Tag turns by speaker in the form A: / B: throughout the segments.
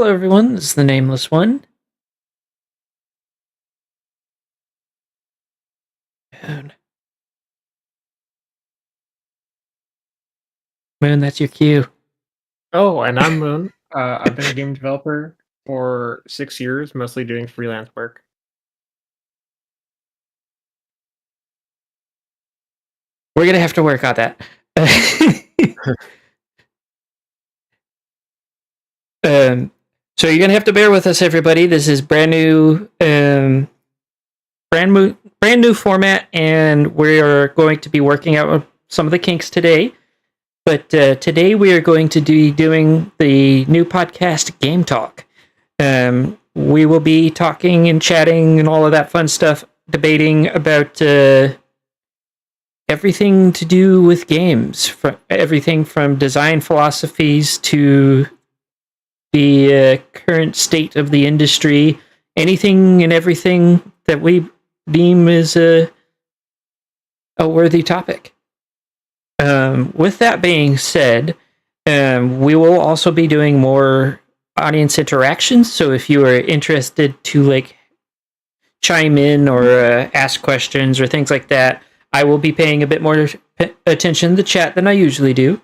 A: Hello, everyone. This is the Nameless One. Moon, that's your cue.
B: Oh, and I'm Moon. I've been a game developer for 6 years, mostly doing freelance work.
A: We're going to have to work on that. So you're going to have to bear with us, everybody. This is brand new format, and we are going to be working out some of the kinks today. But today we are going to be doing the new podcast, Game Talk. We will be talking and chatting and all of that fun stuff, debating about everything to do with games, everything from design philosophies to the current state of the industry, anything and everything that we deem is a worthy topic. With that being said, we will also be doing more audience interactions. So if you are interested to chime in or ask questions or things like that, I will be paying a bit more attention to the chat than I usually do.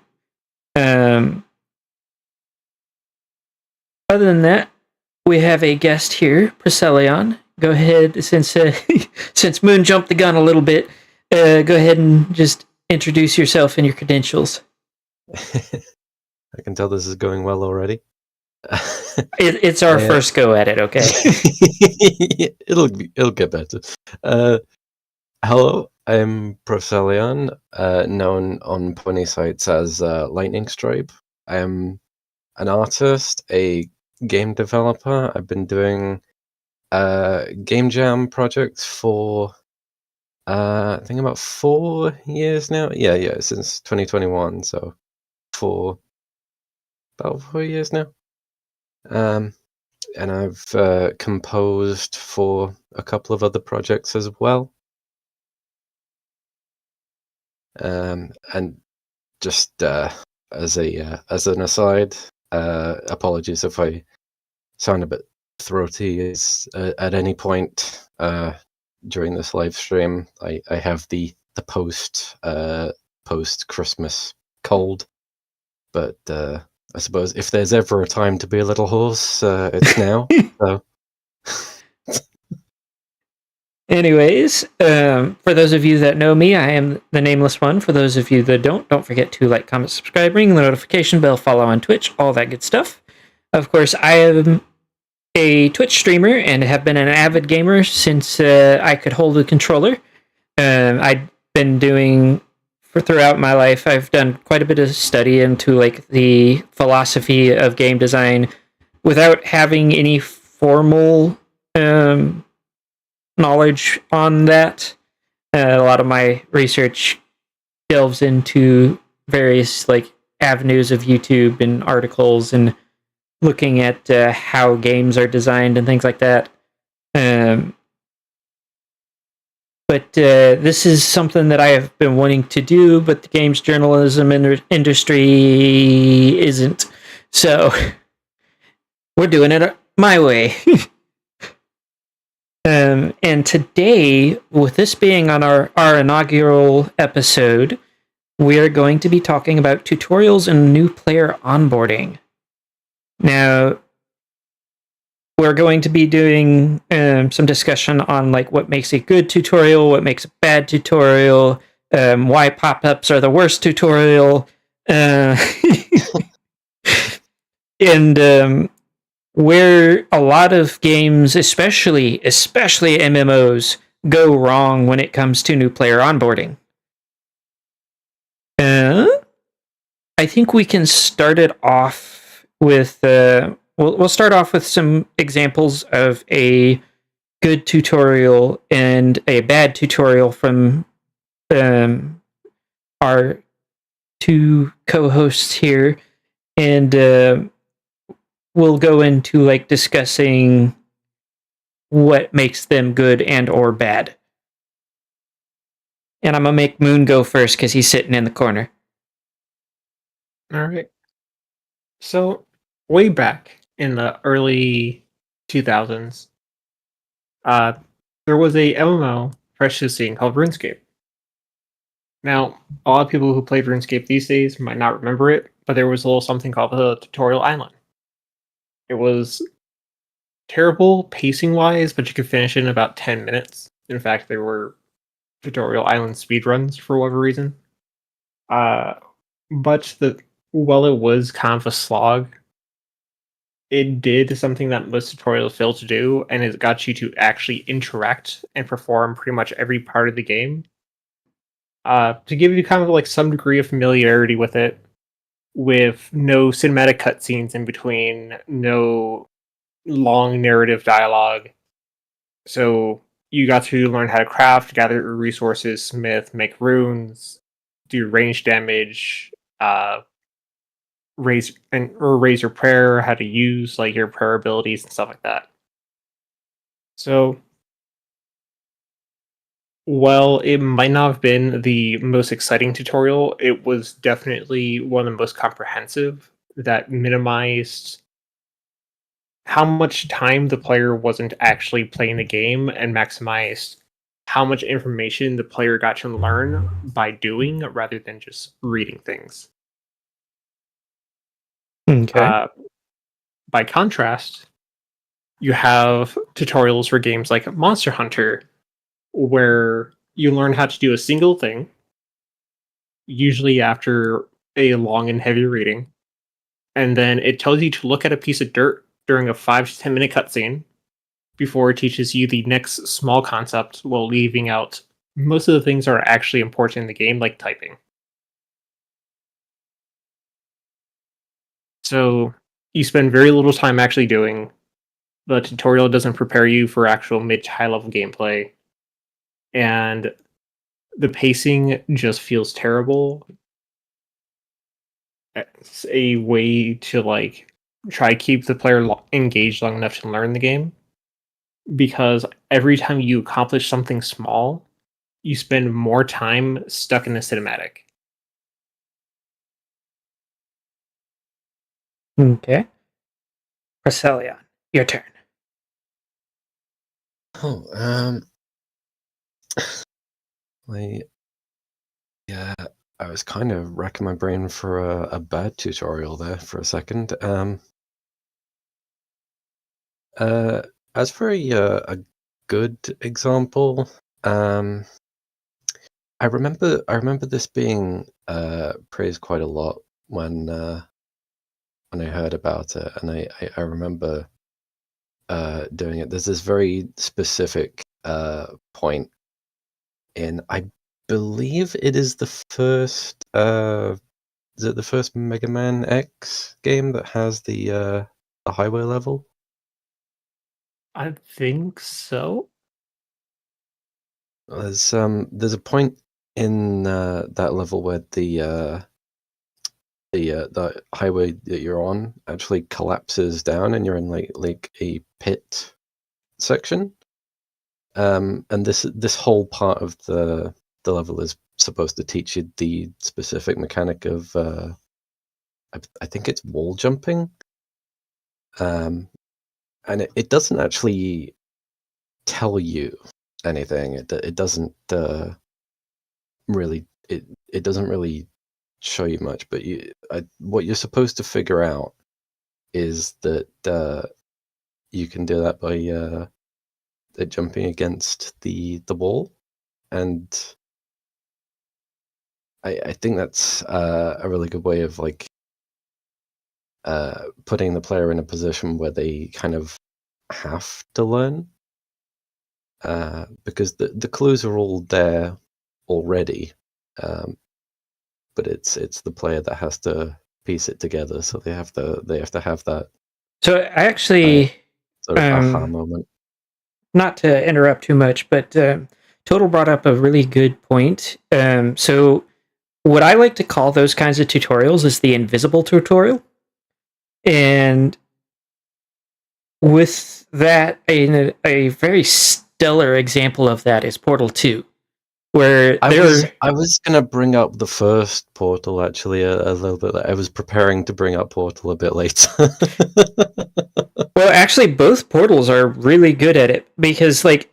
A: Other than that, we have a guest here, Priscillion. Go ahead, since Moon jumped the gun a little bit, go ahead and just introduce yourself and your credentials.
C: I can tell this is going well already.
A: It's our first go at it, okay?
C: It'll get better. Hello, I'm Priscillion, known on plenty sites as Lightning Stripe. I am an artist, a game developer. I've been doing game jam projects for I think about 4 years now. Yeah, since 2021, so about 4 years now. And I've composed for a couple of other projects as well. And just as an aside, apologies if I sound a bit throaty. At any point during this live stream, I have the post Christmas cold, but I suppose if there's ever a time to be a little hoarse, it's now. So.
A: Anyways, for those of you that know me, I am the Nameless One. For those of you that don't forget to like, comment, subscribe, ring the notification bell, follow on Twitch, all that good stuff. Of course, I am a Twitch streamer and have been an avid gamer since I could hold a controller. I've been doing, throughout my life, I've done quite a bit of study into the philosophy of game design without having any formal knowledge on that. A lot of my research delves into various avenues of YouTube and articles and looking at how games are designed and things like that. But this is something that I have been wanting to do, but the games journalism industry isn't. So we're doing it my way. And today, with this being on our inaugural episode, we are going to be talking about tutorials and new player onboarding. Now, we're going to be doing some discussion on what makes a good tutorial, what makes a bad tutorial, why pop-ups are the worst tutorial, and where a lot of games, especially MMOs, go wrong when it comes to new player onboarding. I think we can start it off with we'll start off with some examples of a good tutorial and a bad tutorial from our two co-hosts here, and we'll go into discussing what makes them good and or bad. And I'm gonna make Moon go first because he's sitting in the corner.
B: All right. So way back in the early 2000s, there was a MMO fresh to the scene called RuneScape. Now, a lot of people who played RuneScape these days might not remember it, but there was a little something called the Tutorial Island. It was terrible pacing wise, but you could finish it in about 10 minutes. In fact, there were Tutorial Island speedruns for whatever reason. But while it was kind of a slog, it did something that most tutorials fail to do, and it got you to actually interact and perform pretty much every part of the game. To give you kind of like some degree of familiarity with it, with no cinematic cutscenes in between, no long narrative dialogue. So you got to learn how to craft, gather resources, smith, make runes, do range damage, raise your prayer, how to use like your prayer abilities and stuff like that. So, while it might not have been the most exciting tutorial, it was definitely one of the most comprehensive that minimized how much time the player wasn't actually playing the game and maximized how much information the player got to learn by doing rather than just reading things.
A: Okay.
B: By contrast, you have tutorials for games like Monster Hunter, where you learn how to do a single thing, usually after a long and heavy reading, and then it tells you to look at a piece of dirt during a 5 to 10 minute cutscene before it teaches you the next small concept while leaving out most of the things that are actually important in the game, like typing. So you spend very little time actually doing. The tutorial doesn't prepare you for actual mid to high level gameplay. And the pacing just feels terrible. It's a way to like try to keep the player engaged long enough to learn the game, because every time you accomplish something small, you spend more time stuck in the cinematic.
A: Okay. Priscillion, your turn.
C: Oh, yeah, I was kind of racking my brain for a bad tutorial there for a second. As for a good example, I remember this being praised quite a lot when I heard about it, and I remember doing it. There's this very specific point in, I believe it is the first is it the first Mega Man X game that has the highway level?
B: I think so.
C: There's a point in that level where the highway that you're on actually collapses down, and you're in like a pit section. And this whole part of the level is supposed to teach you the specific mechanic of I think it's wall jumping. And it doesn't actually tell you anything. It doesn't really it doesn't really show you much. But what you're supposed to figure out is that you can do that by jumping against the wall, and I think that's a really good way of like putting the player in a position where they kind of have to learn, because the clues are all there already, but it's the player that has to piece it together. So they have to have that
A: So I actually,
C: sort of aha moment.
A: not to interrupt too much, but Total brought up a really good point. So what I like to call those kinds of tutorials is the invisible tutorial. And with that, a very stellar example of that is Portal 2. where
C: I was gonna bring up the first Portal actually a little bit. I was preparing to bring up Portal a bit later.
A: well, actually, both Portals are really good at it because like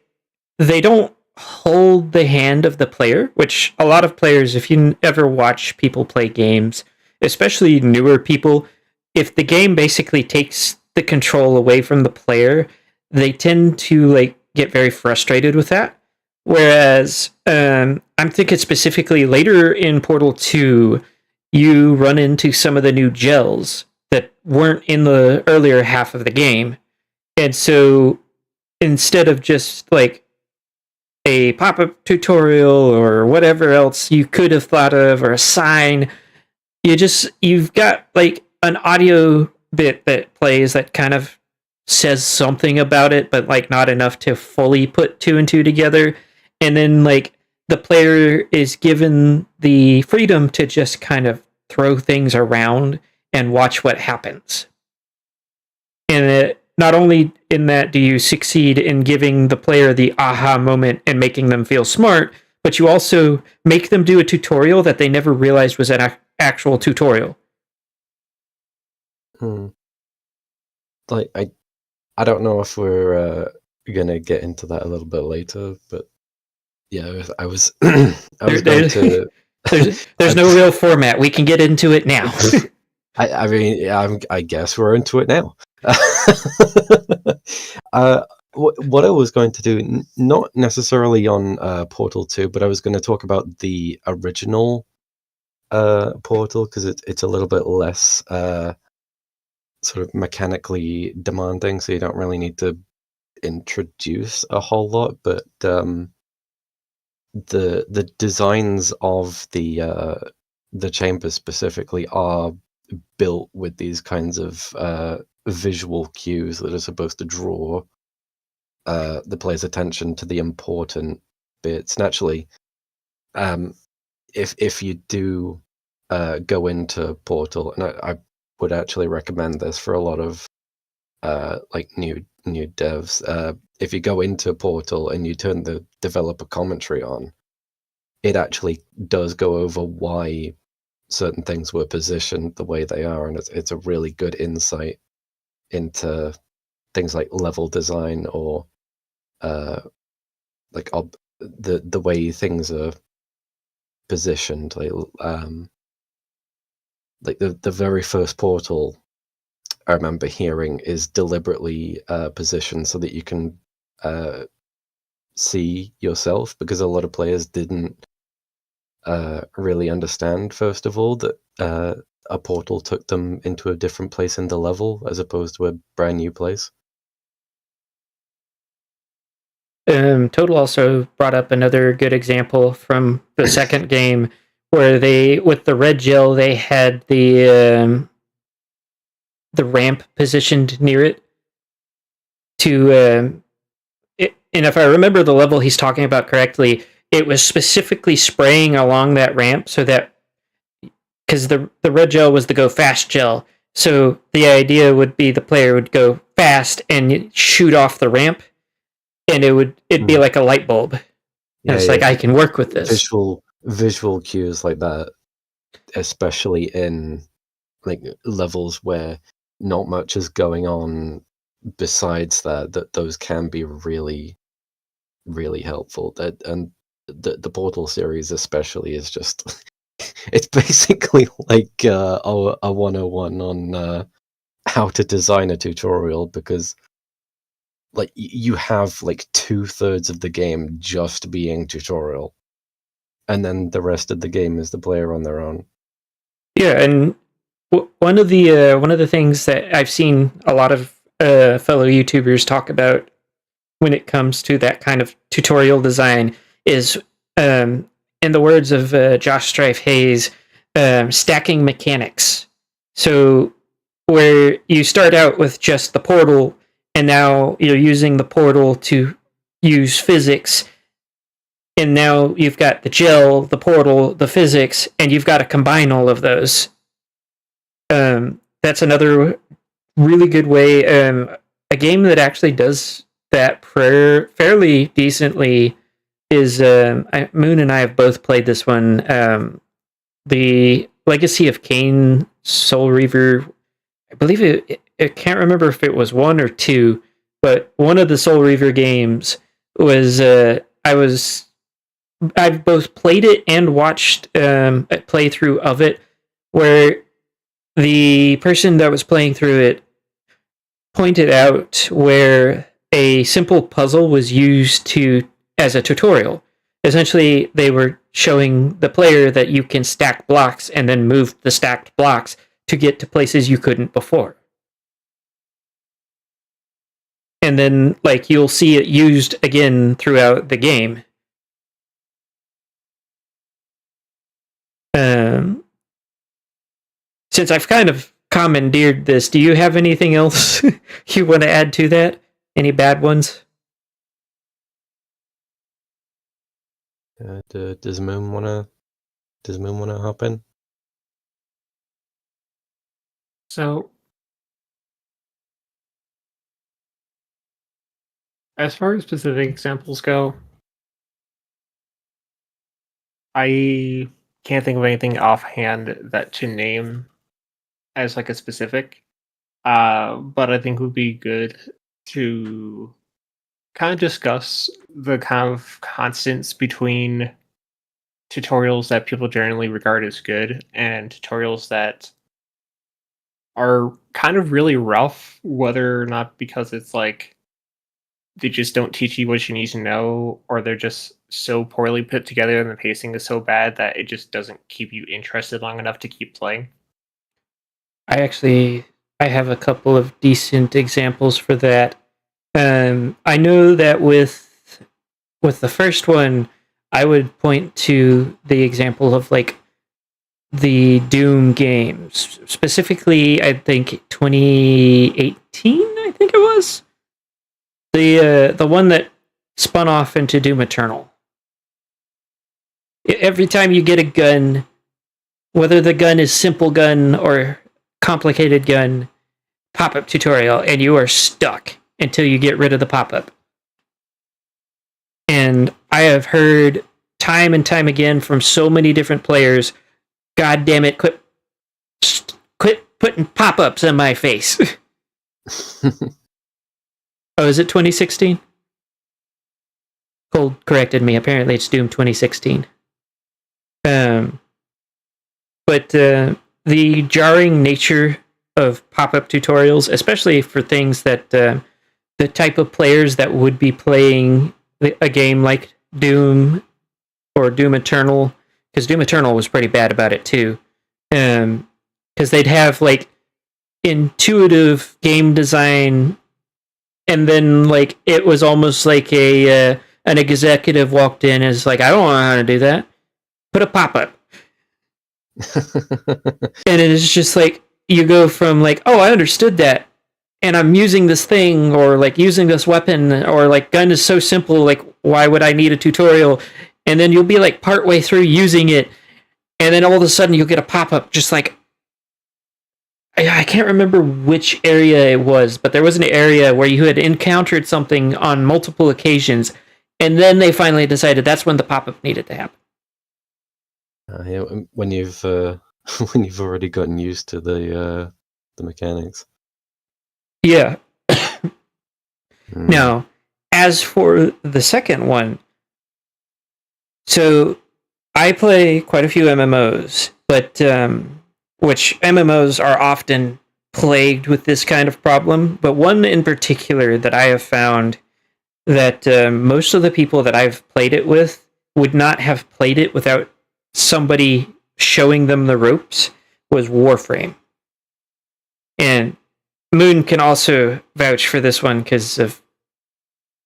A: they don't hold the hand of the player, which a lot of players, if you ever watch people play games, especially newer people, if the game basically takes the control away from the player, they tend to like get very frustrated with that. Whereas I'm thinking specifically later in Portal 2, you run into some of the new gels that weren't in the earlier half of the game. And so instead of just like a pop-up tutorial or whatever else you could have thought of, or a sign, you've got like an audio bit that plays that kind of says something about it, but like not enough to fully put two and two together. And then like the player is given the freedom to just kind of throw things around and watch what happens. And not only in that do you succeed in giving the player the aha moment and making them feel smart, but you also make them do a tutorial that they never realized was an actual tutorial.
C: Like I don't know if we're gonna get into that a little bit later, but yeah, I was I was going to.
A: There's no real format. We can get into it now.
C: I mean, I guess we're into it now. What I was going to do, not necessarily on Portal 2, but I was going to talk about the original Portal, because it's a little bit less sort of mechanically demanding, so you don't really need to introduce a whole lot, but the designs of the chambers specifically are built with these kinds of visual cues that are supposed to draw the player's attention to the important bits. And actually, if you do go into Portal, and I would actually recommend this for a lot of like new devs. If you go into Portal and you turn the developer commentary on, it actually does go over why certain things were positioned the way they are, and it's a really good insight into things like level design or like the way things are positioned. Like the very first Portal I remember hearing is deliberately positioned so that you can see yourself, because a lot of players didn't really understand, first of all, that a portal took them into a different place in the level as opposed to a brand new place.
A: Total also brought up another good example from the second game where they, with the red gel, they had the ramp positioned near it to and if I remember the level he's talking about correctly, it was specifically spraying along that ramp so that, because the red gel was the go fast gel, so the idea would be the player would go fast and shoot off the ramp, and it'd be like a light bulb. And it's like, I can work with this.
C: Visual cues like that, especially in like levels where not much is going on besides that those can be really, really helpful. And the Portal series especially is just it's basically like a 101 on how to design a tutorial, because like you have like 2/3 of the game just being tutorial, and then the rest of the game is the player on their own.
A: Yeah, and one of the things that I've seen a lot of fellow YouTubers talk about when it comes to that kind of tutorial design is, in the words of Josh Strife Hayes, stacking mechanics. So where you start out with just the portal, and now you're using the portal to use physics, and now you've got the gel, the portal, the physics, and you've got to combine all of those. That's another really good way. A game that actually does that fairly decently is Moon and I have both played this one. The Legacy of Kain Soul Reaver. I believe I can't remember if it was 1 or 2, but one of the Soul Reaver games was I've both played it and watched a playthrough of it, where the person that was playing through it pointed out where a simple puzzle was used as a tutorial. Essentially, they were showing the player that you can stack blocks and then move the stacked blocks to get to places you couldn't before. And then, like, you'll see it used again throughout the game. Since I've kind of commandeered this, do you have anything else you want to add to that? Any bad ones?
C: Does Moon wanna hop in?
B: So, as far as specific examples go, I can't think of anything offhand that to name as like a specific. But I think it would be good to kind of discuss the kind of constants between tutorials that people generally regard as good and tutorials that are kind of really rough, whether or not because it's like they just don't teach you what you need to know, or they're just so poorly put together and the pacing is so bad that it just doesn't keep you interested long enough to keep playing.
A: I have a couple of decent examples for that. I know that with the first one, I would point to the example of like the Doom games, specifically. I think 2018. I think it was the one that spun off into Doom Eternal. Every time you get a gun, whether the gun is simple gun or complicated gun, pop-up tutorial, and you are stuck until you get rid of the pop-up. And I have heard time and time again from so many different players, God damn it, quit putting pop-ups in my face. Oh, is it 2016? Cold corrected me. Apparently it's Doom 2016. But the jarring nature of pop-up tutorials, especially for things that the type of players that would be playing a game like Doom or Doom Eternal, because Doom Eternal was pretty bad about it too, because they'd have like intuitive game design, and then like it was almost like an executive walked in and is like, I don't know how to do that. Put a pop-up. And it is just like, you go from like, oh, I understood that, and I'm using this thing, or like using this weapon, or like gun is so simple, like why would I need a tutorial? And then you'll be like partway through using it, and then all of a sudden you'll get a pop-up just like, I can't remember which area it was, but there was an area where you had encountered something on multiple occasions, and then they finally decided that's when the pop-up needed to happen.
C: Yeah, when you've when you've already gotten used to the mechanics.
A: Yeah. Now, as for the second one, so I play quite a few MMOs, but which MMOs are often plagued with this kind of problem, but one in particular that I have found that most of the people that I've played it with would not have played it without somebody showing them the ropes was Warframe. And Moon can also vouch for this one because of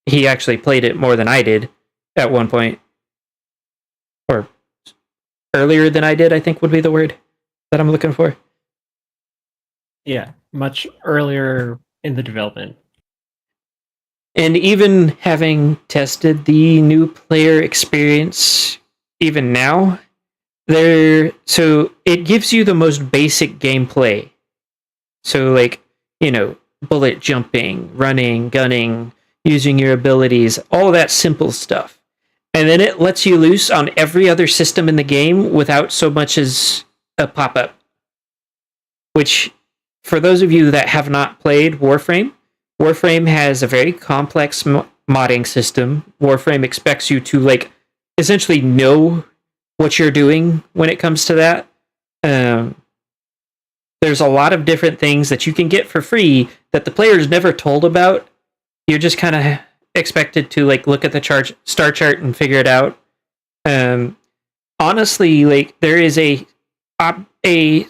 A: he actually played it more than I did at one point, or earlier than I did, I think would be the word that I'm looking for.
B: Yeah, much earlier in the development.
A: And even having tested the new player experience, even now, so it gives you the most basic gameplay. So like, bullet jumping, running, gunning, using your abilities, all that simple stuff. and then it lets you loose on every other system in the game without so much as a pop-up. Which, for those of you that have not played Warframe has a very complex modding system. Warframe expects you to essentially know what you're doing when it comes to that. There's a lot of different things that you can get for free that the player's never told about. You're just kind of expected to look at the star chart and figure it out. Honestly, there is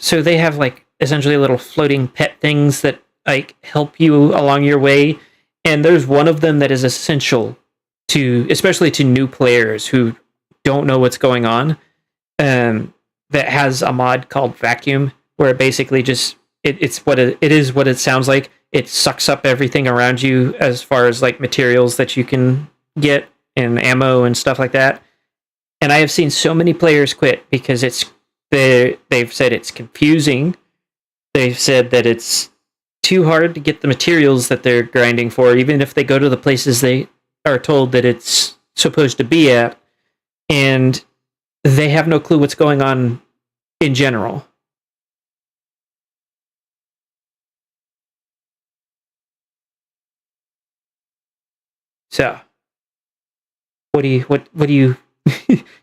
A: so they have essentially little floating pet things that help you along your way, and there's one of them that is essential to, especially to new players who don't know what's going on. That has a mod called Vacuum, where it basically just it is what it sounds like. It sucks up everything around you as far as materials that you can get and ammo and stuff like that. And I have seen so many players quit because they've said it's confusing. They've said that it's too hard to get the materials that they're grinding for, even if they go to the places they are told that it's supposed to be at, and they have no clue what's going on in general. So, what do you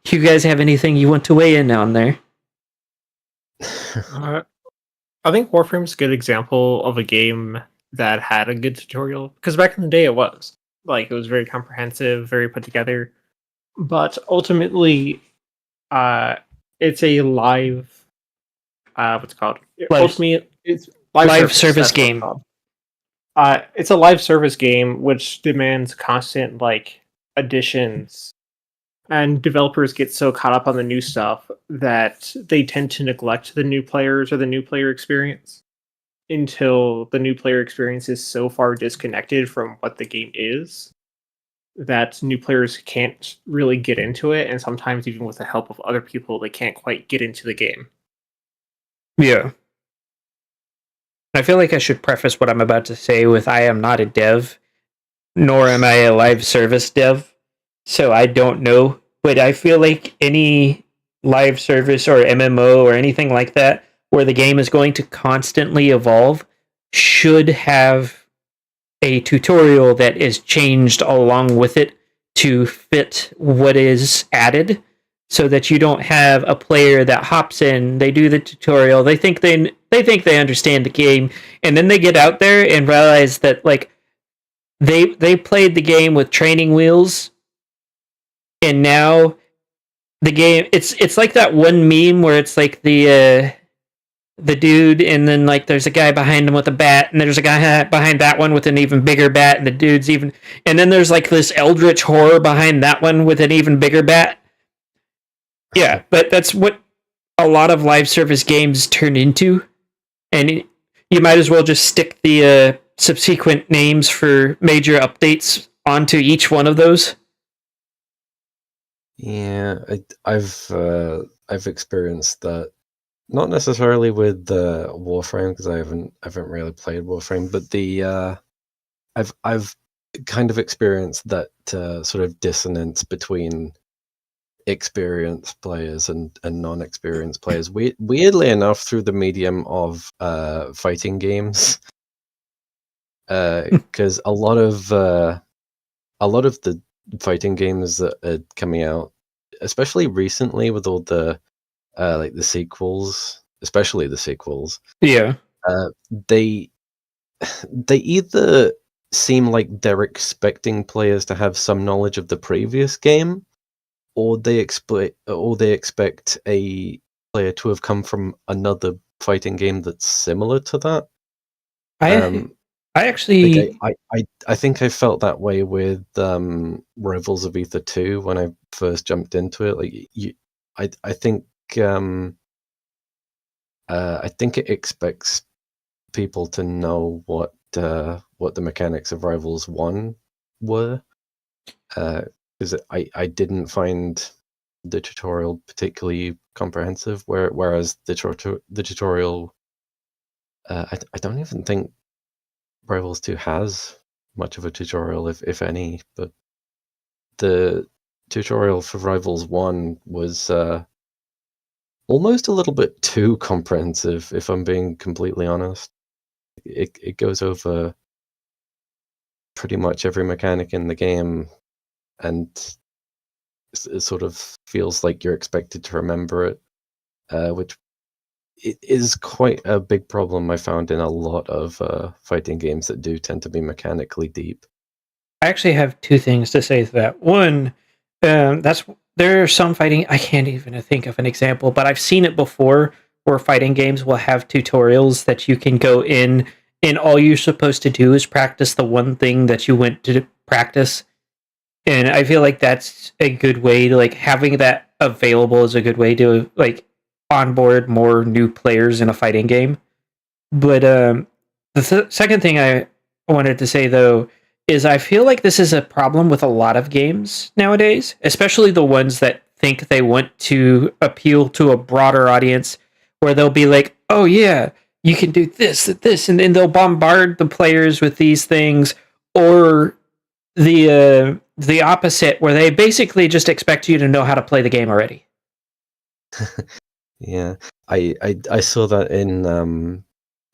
A: you guys have anything you want to weigh in on there?
B: I think Warframe's a good example of a game that had a good tutorial, because back in the day it was very comprehensive, very put together, but ultimately it's a live what's it called? Ultimately, it's
A: live service game.
B: It's a live service game which demands constant additions, and developers get so caught up on the new stuff that they tend to neglect the new players or the new player experience until the new player experience is so far disconnected from what the game is that new players can't really get into it, and sometimes even with the help of other people they can't quite get into the game.
A: Yeah. I feel like I should preface what I'm about to say with I am not a dev, nor am I a live service dev, so I don't know. But I feel like any live service or MMO or anything like that, where the game is going to constantly evolve, should have a tutorial that is changed along with it to fit what is added, so that you don't have a player that hops in, they do the tutorial, they think they understand the game, and then they get out there and realize that they played the game with training wheels, and now the game it's like that one meme where it's the dude, and then there's a guy behind him with a bat, and there's a guy behind that one with an even bigger bat, and the dude's even, and then there's this eldritch horror behind that one with an even bigger bat. Yeah, but that's what a lot of live service games turn into, and you might as well just stick the subsequent names for major updates onto each one of those.
C: Yeah, I've experienced that, not necessarily with Warframe, because I haven't really played Warframe, but I've kind of experienced that sort of dissonance between experienced players and non-experienced players. Weirdly enough, through the medium of fighting games, because a lot of the fighting games that are coming out, especially recently with all the the sequels, especially the sequels,
A: Yeah,
C: they either seem like they're expecting players to have some knowledge of the previous game, or they expect a player to have come from another fighting game that's similar to that.
A: I actually
C: I think I felt that way with Rivals of Ether 2 when I first jumped into it. I think it expects people to know what the mechanics of Rivals 1 were, because I didn't find the tutorial particularly comprehensive, whereas the tutorial, I don't even think Rivals 2 has much of a tutorial, if any, but the tutorial for Rivals 1 was almost a little bit too comprehensive, if I'm being completely honest. It goes over pretty much every mechanic in the game, and it sort of feels like you're expected to remember it, which it is quite a big problem I found in a lot of fighting games that do tend to be mechanically deep.
A: I actually have two things to say to that. One, there are some fighting. I can't even think of an example, but I've seen it before where fighting games will have tutorials that you can go in, and all you're supposed to do is practice the one thing that you went to practice. And I feel like that's a good way to like having that available is a good way to like onboard more new players in a fighting game. But the second thing I wanted to say though is I feel like this is a problem with a lot of games nowadays, especially the ones that think they want to appeal to a broader audience, where they'll be like, "Oh yeah, you can do this," and then they'll bombard the players with these things, or the opposite, where they basically just expect you to know how to play the game already.
C: Yeah, I saw that in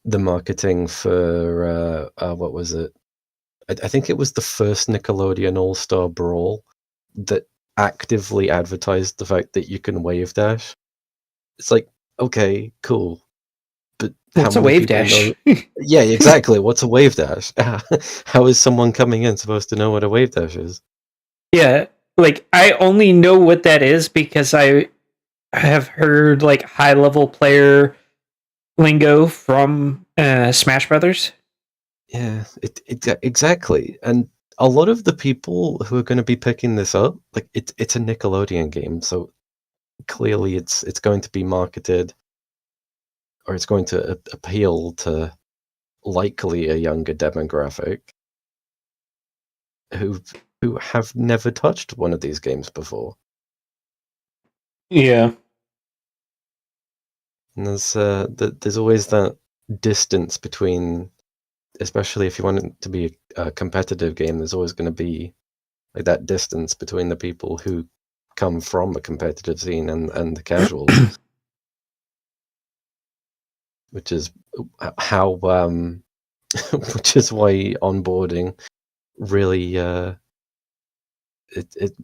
C: the marketing for what was it? I think it was the first Nickelodeon All-Star Brawl that actively advertised the fact that you can wave dash. It's like, okay, cool, but
A: What's
C: how
A: a
C: many
A: wave
C: people
A: dash?
C: know? Yeah, exactly. What's a wave dash? How is someone coming in supposed to know what a wave dash is?
A: Yeah, like I only know what that is because I have heard like high level player lingo from Smash Brothers.
C: Yeah, exactly. And a lot of the people who are going to be picking this up, like it's a Nickelodeon game, so clearly it's going to be marketed, or it's going to appeal to likely a younger demographic who who have never touched one of these games before.
A: Yeah.
C: And there's always that distance between, especially if you want it to be a competitive game, there's always going to be like that distance between the people who come from a competitive scene and the casuals, which is how which is why onboarding really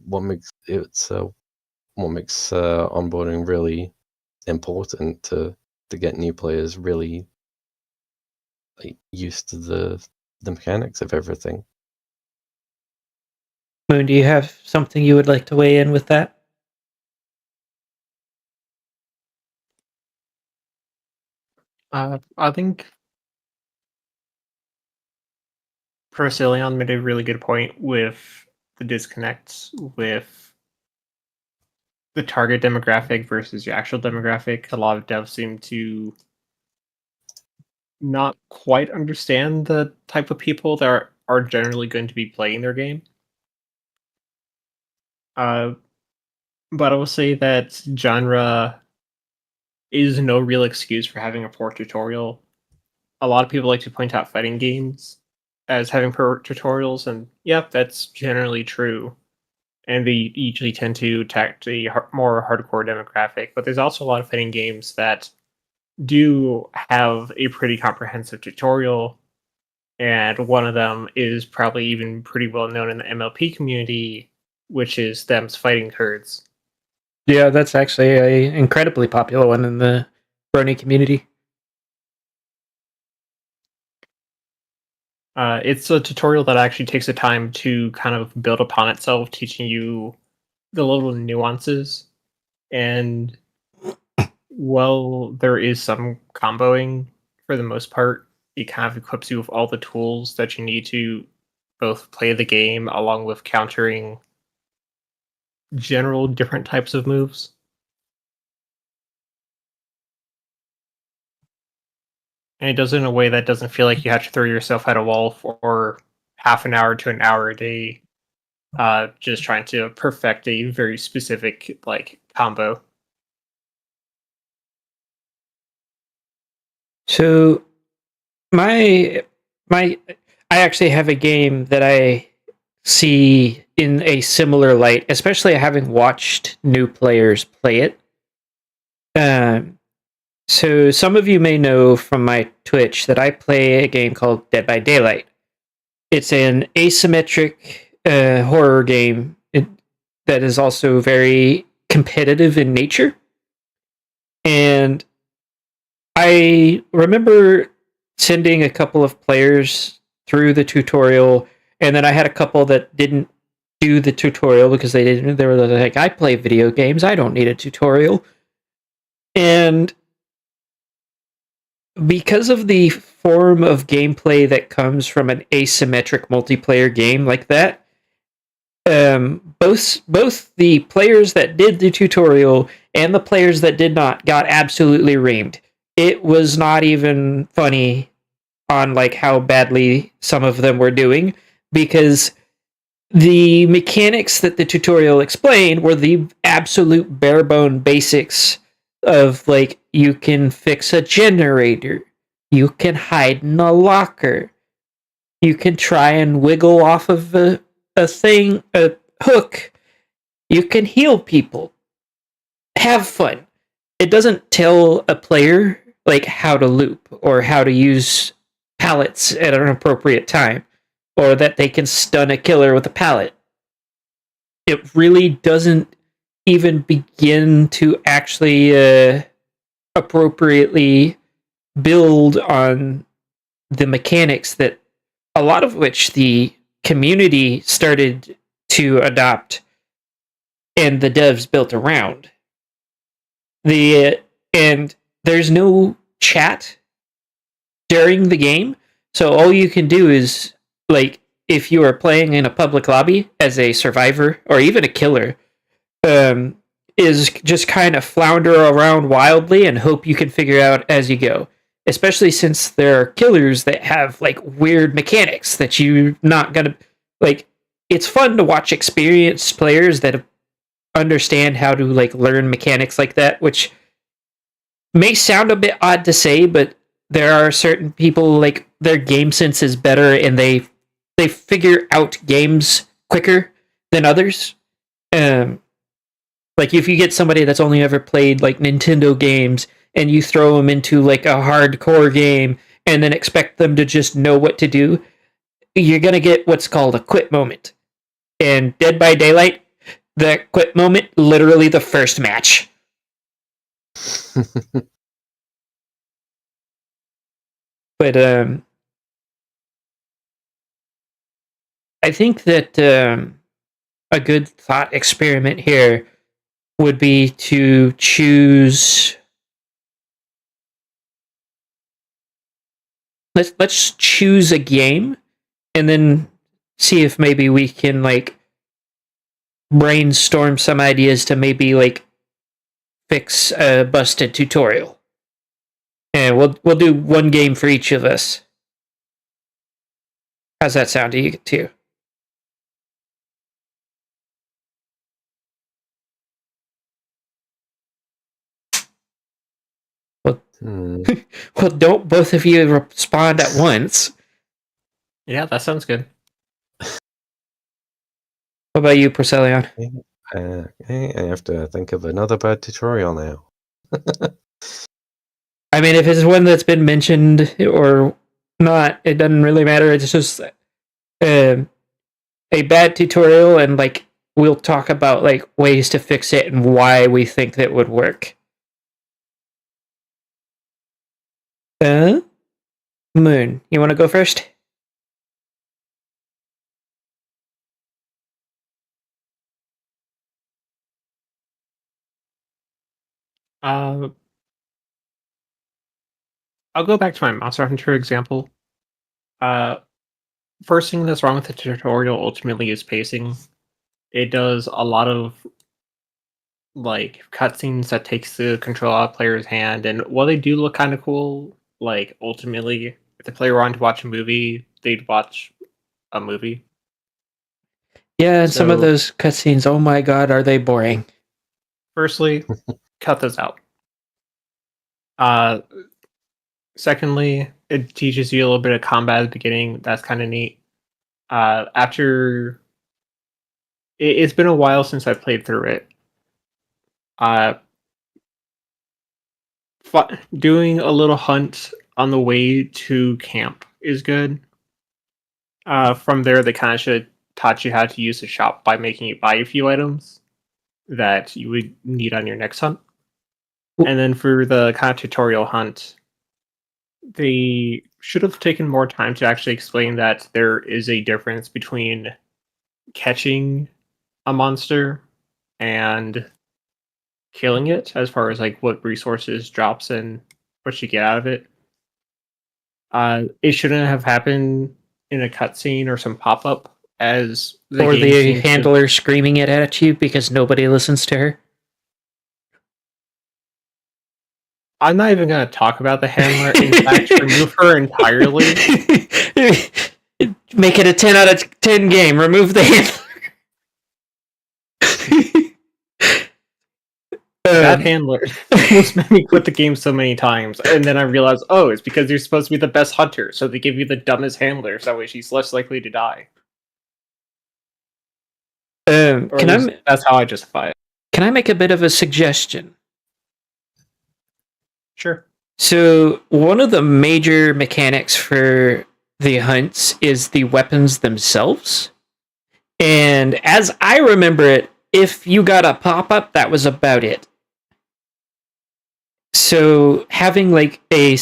C: what makes onboarding really important to get new players really like used to the mechanics of everything.
A: Moon, do you have something you would like to weigh in with that?
B: I think Procilion made a really good point with the disconnects with the target demographic versus your actual demographic. A lot of devs seem to not quite understand the type of people that are generally going to be playing their game. Uh, but I will say that genre is no real excuse for having a poor tutorial. A lot of people like to point out fighting games as having poor tutorials, and yep, that's generally true. And they usually tend to attack the more hardcore demographic. But there's also a lot of fighting games that do have a pretty comprehensive tutorial, and one of them is probably even pretty well known in the MLP community, which is Them's Fighting Curds.
A: Yeah, that's actually a incredibly popular one in the Brony community.
B: It's a tutorial that actually takes the time to kind of build upon itself, teaching you the little nuances. And while there is some comboing for the most part, it kind of equips you with all the tools that you need to both play the game along with countering general different types of moves. And it does it in a way that doesn't feel like you have to throw yourself at a wall for half an hour to an hour a day, just trying to perfect a very specific like combo.
A: So my I actually have a game that I see in a similar light, especially having watched new players play it. So some of you may know from my Twitch that I play a game called Dead by Daylight. It's an asymmetric horror game that is also very competitive in nature. And I remember sending a couple of players through the tutorial, and then I had a couple that didn't do the tutorial because they were like, I play video games, I don't need a tutorial. And because of the form of gameplay that comes from an asymmetric multiplayer game like that, both the players that did the tutorial and the players that did not got absolutely reamed. It was not even funny on like how badly some of them were doing, because the mechanics that the tutorial explained were the absolute bare bone basics of like, you can fix a generator, you can hide in a locker, you can try and wiggle off of a hook, you can heal people, have fun. It doesn't tell a player like how to loop or how to use pallets at an appropriate time, or that they can stun a killer with a pallet. It really doesn't even begin to actually appropriately build on the mechanics that a lot of which the community started to adopt and the devs built around. And there's no chat during the game, so all you can do is, like, if you are playing in a public lobby as a survivor or even a killer, is just kind of flounder around wildly and hope you can figure out as you go. Especially since there are killers that have like weird mechanics that you're not gonna like. It's fun to watch experienced players that understand how to like learn mechanics like that, which may sound a bit odd to say, but there are certain people like their game sense is better and they figure out games quicker than others. Like if you get somebody that's only ever played like Nintendo games and you throw them into like a hardcore game and then expect them to just know what to do, you're going to get what's called a quit moment. And Dead by Daylight, the quit moment, literally the first match. But I think that a good thought experiment here would be to choose. Let's choose a game, and then see if maybe we can like brainstorm some ideas to maybe like fix a busted tutorial. And we'll do one game for each of us. How's that sound to you too? Well, don't both of you respond at once.
B: Yeah, that sounds good.
A: What about you, Porcelion?
C: I have to think of another bad tutorial now.
A: I mean, if it's one that's been mentioned or not, it doesn't really matter. It's just a bad tutorial, and like we'll talk about like ways to fix it and why we think that would work. Moon, you want to go first?
B: I'll go back to my Monster Hunter example. First thing that's wrong with the tutorial ultimately is pacing. It does a lot of like cutscenes that takes the control out of the player's hand, and while they do look kind of cool, like ultimately, if the player wanted to watch a movie, they'd watch a movie.
A: Yeah, and some of those cutscenes, oh my god, are they boring?
B: Firstly, cut those out. Secondly, it teaches you a little bit of combat at the beginning. That's kind of neat. After It's been a while since I played through it. Uh, Doing a little hunt on the way to camp is good. From there, they kind of should taught you how to use the shop by making you buy a few items that you would need on your next hunt. And then for the kind of tutorial hunt, they should have taken more time to actually explain that there is a difference between catching a monster and killing it, as far as like what resources drops and what you get out of it. It shouldn't have happened in a cutscene or some pop up, as
A: or
B: game
A: the
B: seems to-
A: handler screaming it at you because nobody listens to her.
B: I'm not even going to talk about the handler. In fact, remove her entirely.
A: Make it a 10 out of 10 game. Remove the handler.
B: That handler almost made me quit the game so many times, and then I realized, oh, it's because you're supposed to be the best hunter, so they give you the dumbest handler, so that way she's less likely to die. Or
A: can
B: at least that's how I justify it.
A: Can I make a bit of a suggestion?
B: Sure.
A: So one of the major mechanics for the hunts is the weapons themselves. And as I remember it, if you got a pop-up, that was about it. So having like a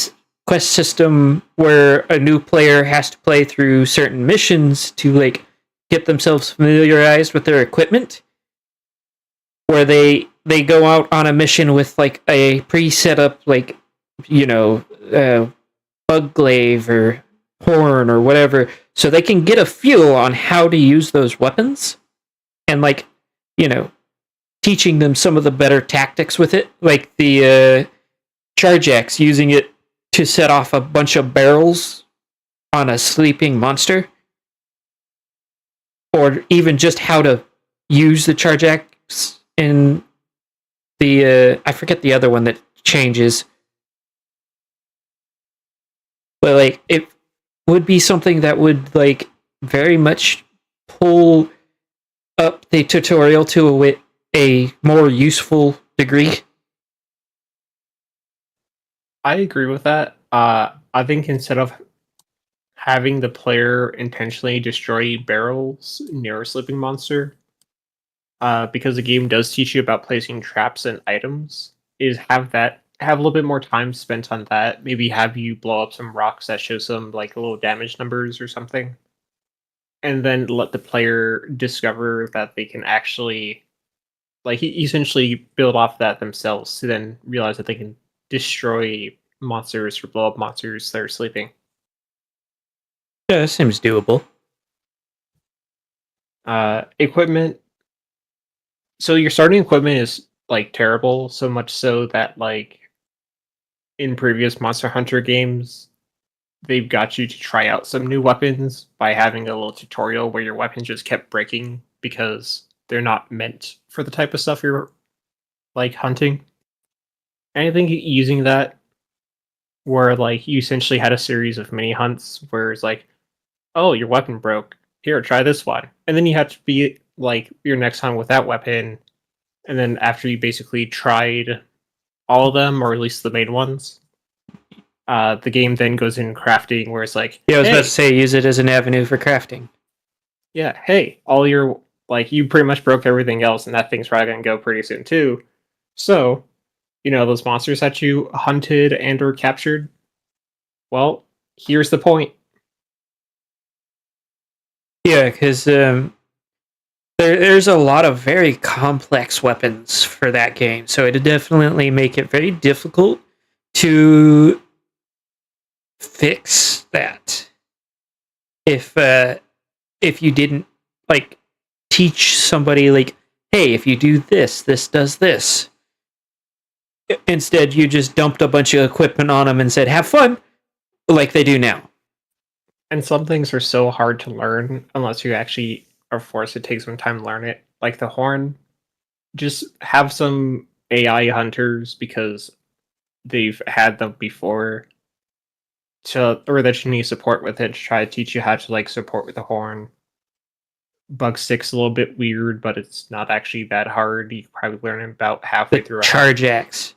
A: quest system where a new player has to play through certain missions to like get themselves familiarized with their equipment, where they go out on a mission with like a pre-set up like, you know, bug glaive or horn or whatever, so they can get a feel on how to use those weapons, and like, you know, teaching them some of the better tactics with it, like the charge axe, using it to set off a bunch of barrels on a sleeping monster, or even just how to use the charge axe in the I forget the other one that changes, but like it would be something that would like very much pull up the tutorial to a more useful degree.
B: I agree with that. I think instead of having the player intentionally destroy barrels near a sleeping monster, because the game does teach you about placing traps and items, is have a little bit more time spent on that. Maybe have you blow up some rocks that show some like little damage numbers or something, and then let the player discover that they can actually like essentially build off that themselves to then realize that they can destroy monsters or blow up monsters that are sleeping.
A: Yeah, that seems doable.
B: Equipment. So your starting equipment is like terrible, so much so that like in previous Monster Hunter games, they've got you to try out some new weapons by having a little tutorial where your weapons just kept breaking because they're not meant for the type of stuff you're like hunting. And I think using that, where like you essentially had a series of mini hunts where it's like, oh, your weapon broke. Here, try this one. And then you have to be like your next hunt with that weapon. And then after you basically tried all of them, or at least the main ones, the game then goes in crafting where it's like,
A: Yeah, I was
B: hey,
A: about to say use it as an avenue for crafting.
B: yeah, hey, all your like you pretty much broke everything else, and that thing's probably gonna go pretty soon too. So, you know, those monsters that you hunted and or captured, well, here's the point.
A: Yeah, because there's a lot of very complex weapons for that game, so it'd definitely make it very difficult to fix that if you didn't like teach somebody like, hey, if you do this, this does this. Instead, you just dumped a bunch of equipment on them and said, have fun, like they do now.
B: And some things are so hard to learn unless you actually are forced to take some time to learn it. Like the horn, just have some AI hunters because they've had them before to or that you need support with it to try to teach you how to like support with the horn. Bug stick's a little bit weird, but it's not actually that hard. You can probably learn it about
A: The
B: halfway through.
A: charge axe.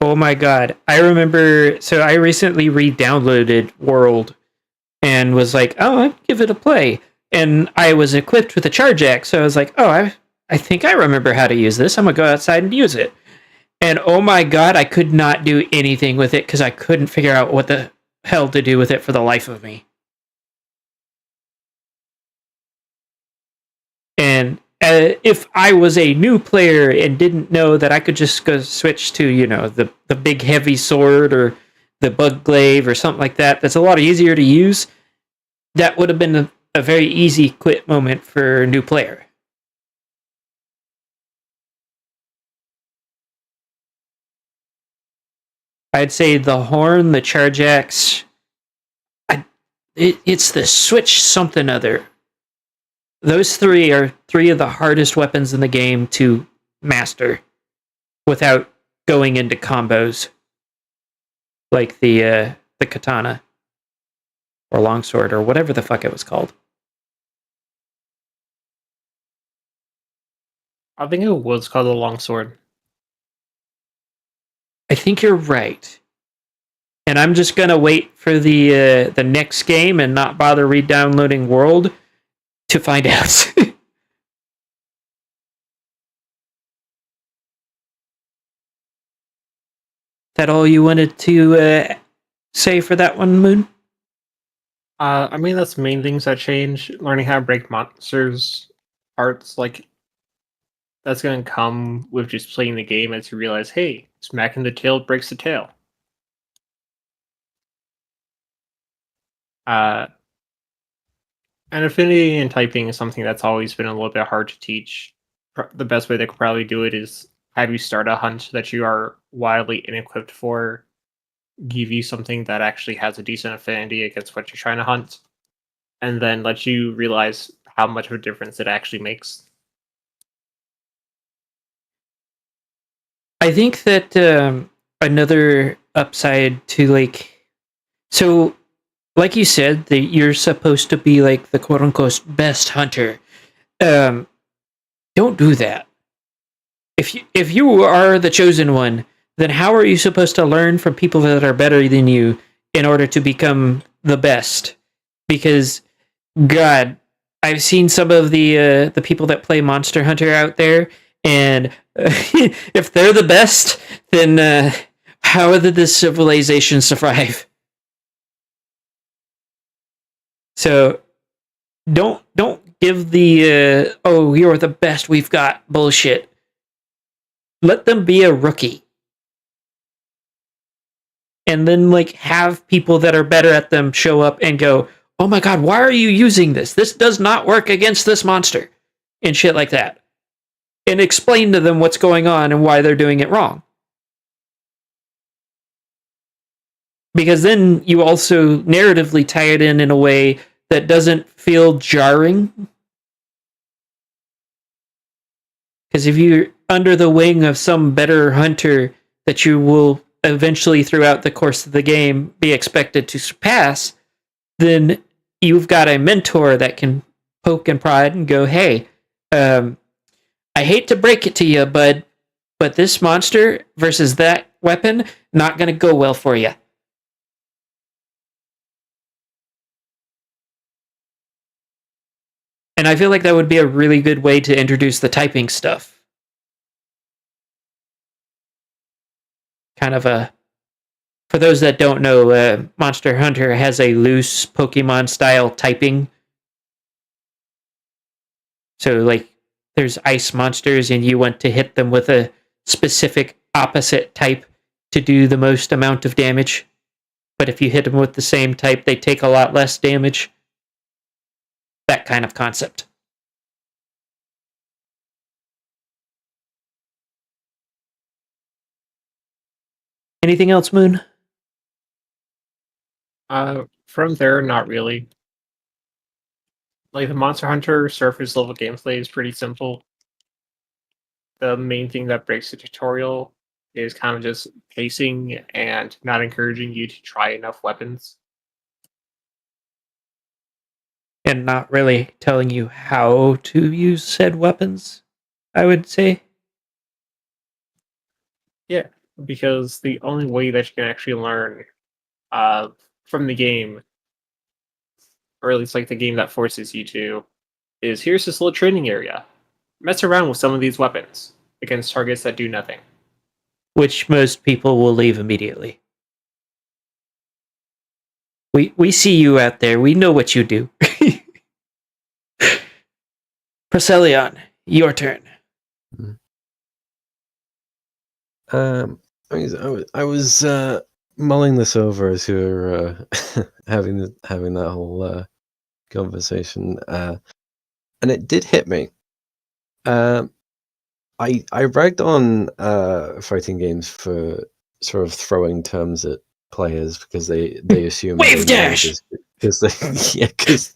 A: Oh my god. I remember, so I recently re-downloaded World and was like, oh, I'll give it a play. And I was equipped with a charge axe, so I was like, oh, I think I remember how to use this. I'm gonna go outside and use it. And oh my god, I could not do anything with it because I couldn't figure out what the hell to do with it for the life of me. And if I was a new player and didn't know that I could just go switch to, the big heavy sword or the bug glaive or something like that, that's a lot easier to use, that would have been a very easy quit moment for a new player. I'd say the horn, the charge axe, it's the switch something other. Those three are three of the hardest weapons in the game to master without going into combos like the katana or longsword or whatever the fuck it was called.
B: I think it was called a longsword.
A: I think you're right. And I'm just gonna wait for the next game and not bother re-downloading World to find out. That all you wanted to say for that one, Moon?
B: I mean, that's the main things that change. Learning how to break monsters, parts, like, that's going to come with just playing the game as you realize, hey, smacking the tail breaks the tail. And affinity and typing is something that's always been a little bit hard to teach. The best way they could probably do it is have you start a hunt that you are wildly inequipped for, give you something that actually has a decent affinity against what you're trying to hunt, and then let you realize how much of a difference it actually makes.
A: I think that another upside to so like you said, that you're supposed to be like the quote unquote best hunter. Don't do that. If you are the chosen one, then how are you supposed to learn from people that are better than you in order to become the best? Because God, I've seen some of the people that play Monster Hunter out there, and if they're the best, then how did this civilization survive? So don't give the oh, you're the best we've got bullshit. Let them be a rookie. And then have people that are better at them show up and go, "Oh my god, why are you using this? This does not work against this monster." And shit like that. And explain to them what's going on and why they're doing it wrong. Because then you also narratively tie it in a way that doesn't feel jarring. Because if you're under the wing of some better hunter that you will eventually, throughout the course of the game, be expected to surpass, then you've got a mentor that can poke and prod and go, hey, I hate to break it to you, bud, but this monster versus that weapon, not going to go well for you. And I feel like that would be a really good way to introduce the typing stuff. Kind of for those that don't know, Monster Hunter has a loose Pokemon style typing. So there's ice monsters and you want to hit them with a specific opposite type to do the most amount of damage. But if you hit them with the same type, they take a lot less damage. That kind of concept. Anything else, Moon?
B: From there, not really. The Monster Hunter surface level gameplay is pretty simple. The main thing that breaks the tutorial is kind of just pacing and not encouraging you to try enough weapons.
A: and not really telling you how to use said weapons, I would say.
B: Yeah, because the only way that you can actually learn from the game, or at least like the game that forces you to, is here's this little training area. Mess around with some of these weapons against targets that do nothing.
A: Which most people will leave immediately. We see you out there. We know what you do. Procelion, your turn.
C: I was mulling this over as you were having that whole conversation, and it did hit me. I ragged on fighting games for sort of throwing terms at players because they assume
A: Wave
C: they know
A: dash!
C: this, because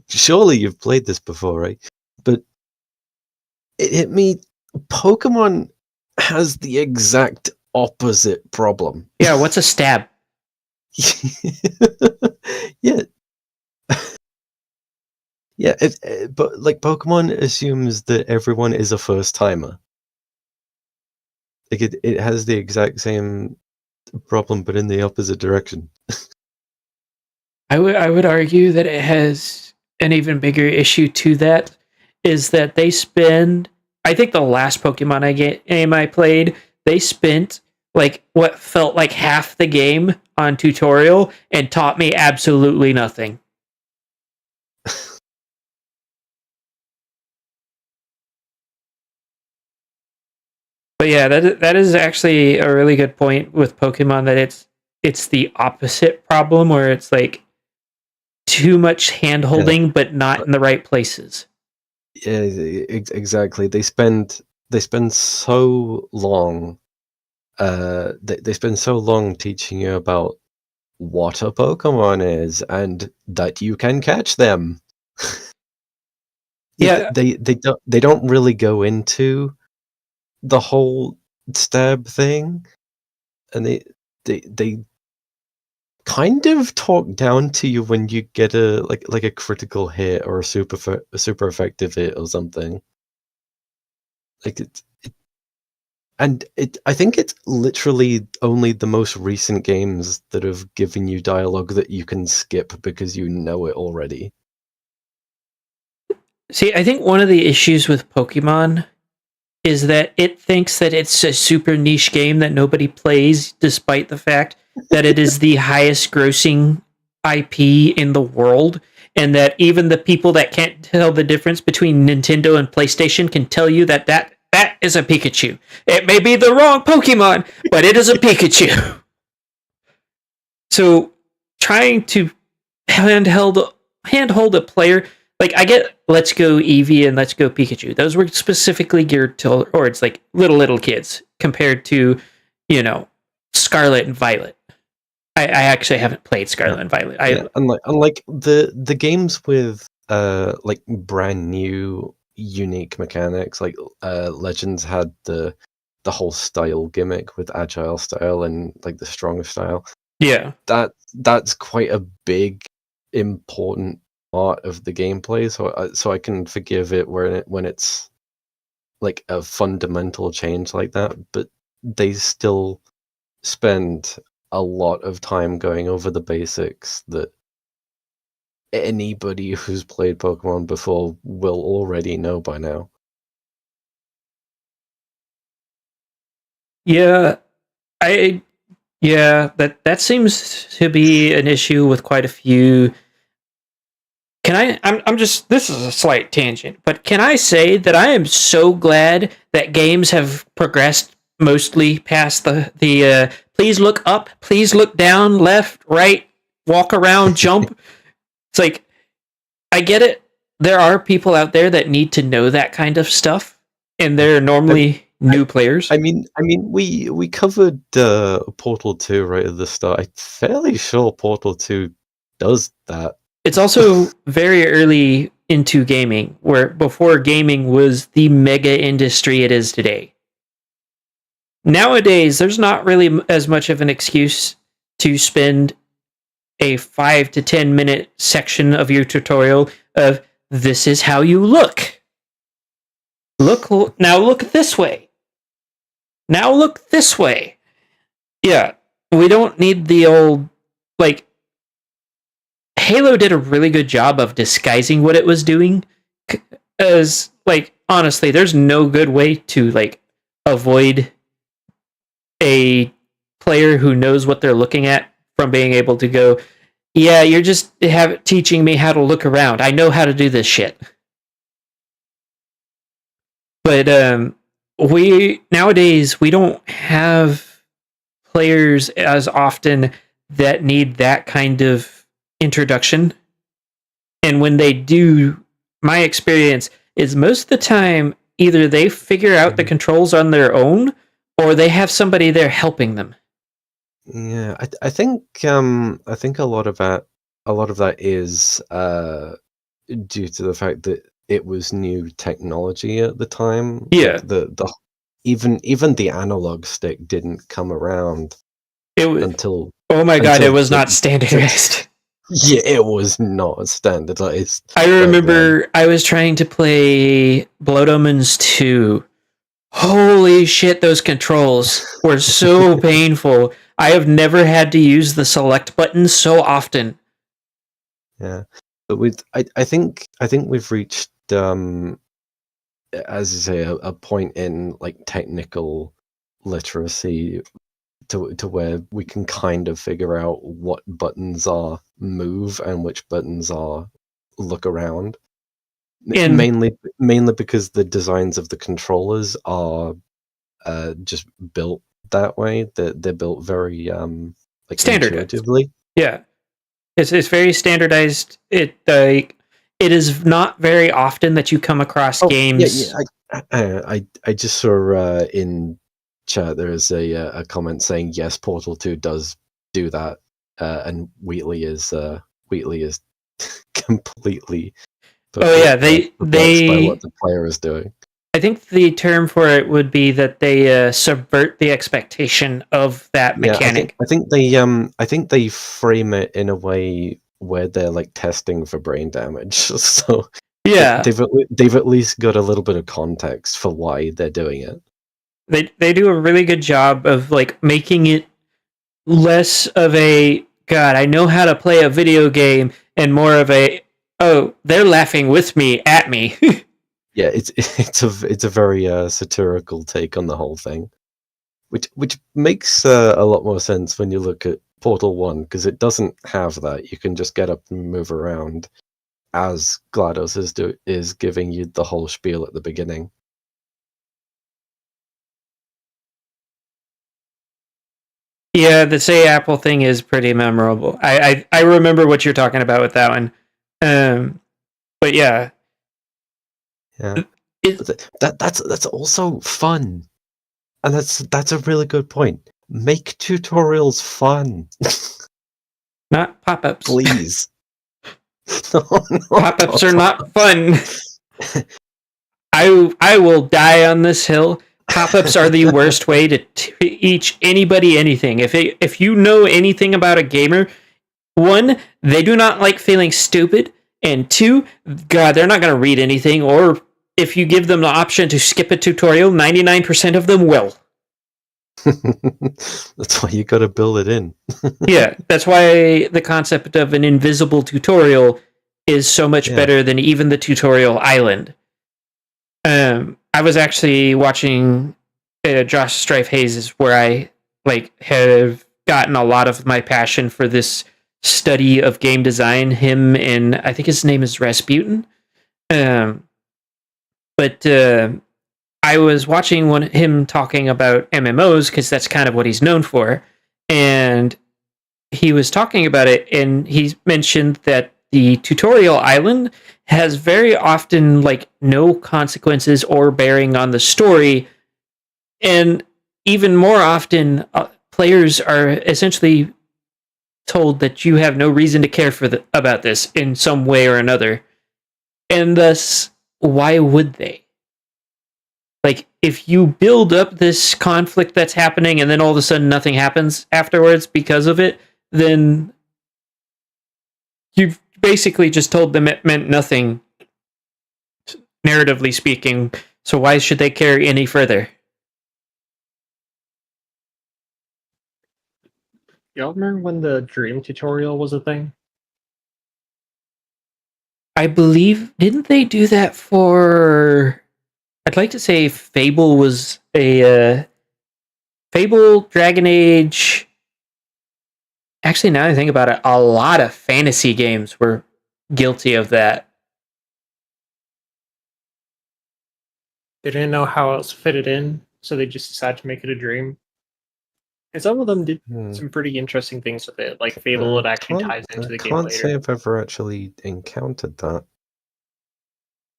C: surely you've played this before, right? But it hit me. Pokemon has the exact opposite problem.
A: Yeah, what's a stab?
C: Yeah. Yeah, but like Pokemon assumes that everyone is a first timer. Like it has the exact same problem, but in the opposite direction.
A: I would argue that it has an even bigger issue to that, is that they spend. I think the last Pokemon game I played, they spent like what felt like half the game on tutorial and taught me absolutely nothing. But yeah, that is actually a really good point with Pokemon, that it's the opposite problem, where it's like too much hand holding but not in the right places.
C: Yeah, exactly. They spend so long. They spend so long teaching you about what a Pokemon is and that you can catch them.
A: Yeah.
C: They don't really go into the whole stab thing, and they kind of talk down to you when you get a like a critical hit or a super effective hit or something. Like I think it's literally only the most recent games that have given you dialogue that you can skip because you know it already.
A: See, I think one of the issues with Pokemon is that it thinks that it's a super niche game that nobody plays, despite the fact that it is the highest grossing IP in the world, and that even the people that can't tell the difference between Nintendo and PlayStation can tell you that is a Pikachu. It may be the wrong Pokemon, but it is a Pikachu. So trying to handhold a player, like, I get Let's Go Eevee and Let's Go Pikachu. Those were specifically geared towards like little kids, compared to, Scarlet and Violet. I actually haven't played Scarlet and Violet.
C: Unlike the games with like brand new unique mechanics, like Legends had the whole style gimmick with agile style and like the stronger style.
A: Yeah,
C: that's quite a big important part of the gameplay, so I can forgive it when it's like a fundamental change like that, but they still spend a lot of time going over the basics that anybody who's played Pokemon before will already know by now.
A: yeah, that seems to be an issue with quite a few. I'm just, this is a slight tangent, but can I say that I am so glad that games have progressed mostly past the please look up, please look down, left, right, walk around, jump. It's like, I get it. There are people out there that need to know that kind of stuff, and they're normally new players.
C: I mean, we covered Portal 2 right at the start. I'm fairly sure Portal 2 does that.
A: It's also very early into gaming, where before gaming was the mega industry it is today. Nowadays, there's not really as much of an excuse to spend a 5 to 10 minute section of your tutorial of this is how you look. Now look this way. Now look this way. Yeah, we don't need the old, like, Halo did a really good job of disguising what it was doing. As, like, honestly, there's no good way to, like, avoid a player who knows what they're looking at from being able to go, yeah, you're just teaching me how to look around. I know how to do this shit. But nowadays we don't have players as often that need that kind of introduction. And when they do, my experience is most of the time either they figure out the controls on their own or they have somebody there helping them.
C: Yeah, I think a lot of that is due to the fact that it was new technology at the time.
A: Yeah.
C: Like the even the analog stick didn't come around until
A: oh my god,
C: until
A: it was not standardized.
C: Yeah, it was not standardized.
A: I remember I was trying to play Blood Omens 2. Holy shit, those controls were so painful. I have never had to use the select button so often.
C: Yeah, but I think we've reached, as you say, a point in like technical literacy to where we can kind of figure out what buttons are move and which buttons are look around. Mainly because the designs of the controllers are just built that way. They're built very like intuitively.
A: Yeah, it's very standardized. It is not very often that you come across games.
C: Yeah. I just saw in chat there is a comment saying yes, Portal 2 does do that, and Wheatley is completely.
A: They
C: by what the player is doing.
A: I think the term for it would be that they subvert the expectation of that mechanic.
C: I think they frame it in a way where they're like testing for brain damage. So
A: yeah,
C: they've at least got a little bit of context for why they're doing it.
A: They do a really good job of like making it less of a God, I know how to play a video game, and more of a they're laughing with me at me.
C: Yeah, it's a very satirical take on the whole thing, which makes a lot more sense when you look at Portal 1, because it doesn't have that. You can just get up and move around, as GLaDOS is giving you the whole spiel at the beginning.
A: Yeah, the Say Apple thing is pretty memorable. I remember what you're talking about with that one. But yeah.
C: Yeah. That's also fun. And that's a really good point. Make tutorials fun.
A: Not pop-ups.
C: Please.
A: No, pop-ups are not fun. I will die on this hill. Pop-ups are the worst way to teach anybody anything. If you know anything about a gamer, one, they do not like feeling stupid, and two, God, they're not going to read anything, or if you give them the option to skip a tutorial, 99% of them will.
C: That's why you got to build it in.
A: Yeah, that's why the concept of an invisible tutorial is so much better than even the tutorial island. I was actually watching Josh Strife Hayes, where I have gotten a lot of my passion for this study of game design. Him and I think his name is Rasputin. But I was watching him talking about MMOs because that's kind of what he's known for, and he was talking about it, and he mentioned that the tutorial island has very often no consequences or bearing on the story, and even more often players are essentially told that you have no reason to care about this in some way or another, and thus why would they? If you build up this conflict that's happening and then all of a sudden nothing happens afterwards because of it, then you've basically just told them it meant nothing, narratively speaking. So why should they care any further?
B: Y'all remember when the dream tutorial was a thing?
A: I believe, didn't they do that for? I'd like to say Fable was a Fable, Dragon Age. Actually, now that I think about it, a lot of fantasy games were guilty of that.
B: They didn't know how else to fit it in, so they just decided to make it a dream. And some of them did some pretty interesting things with it, like Fable. It actually ties into the game
C: can't
B: later.
C: say I've ever actually encountered that.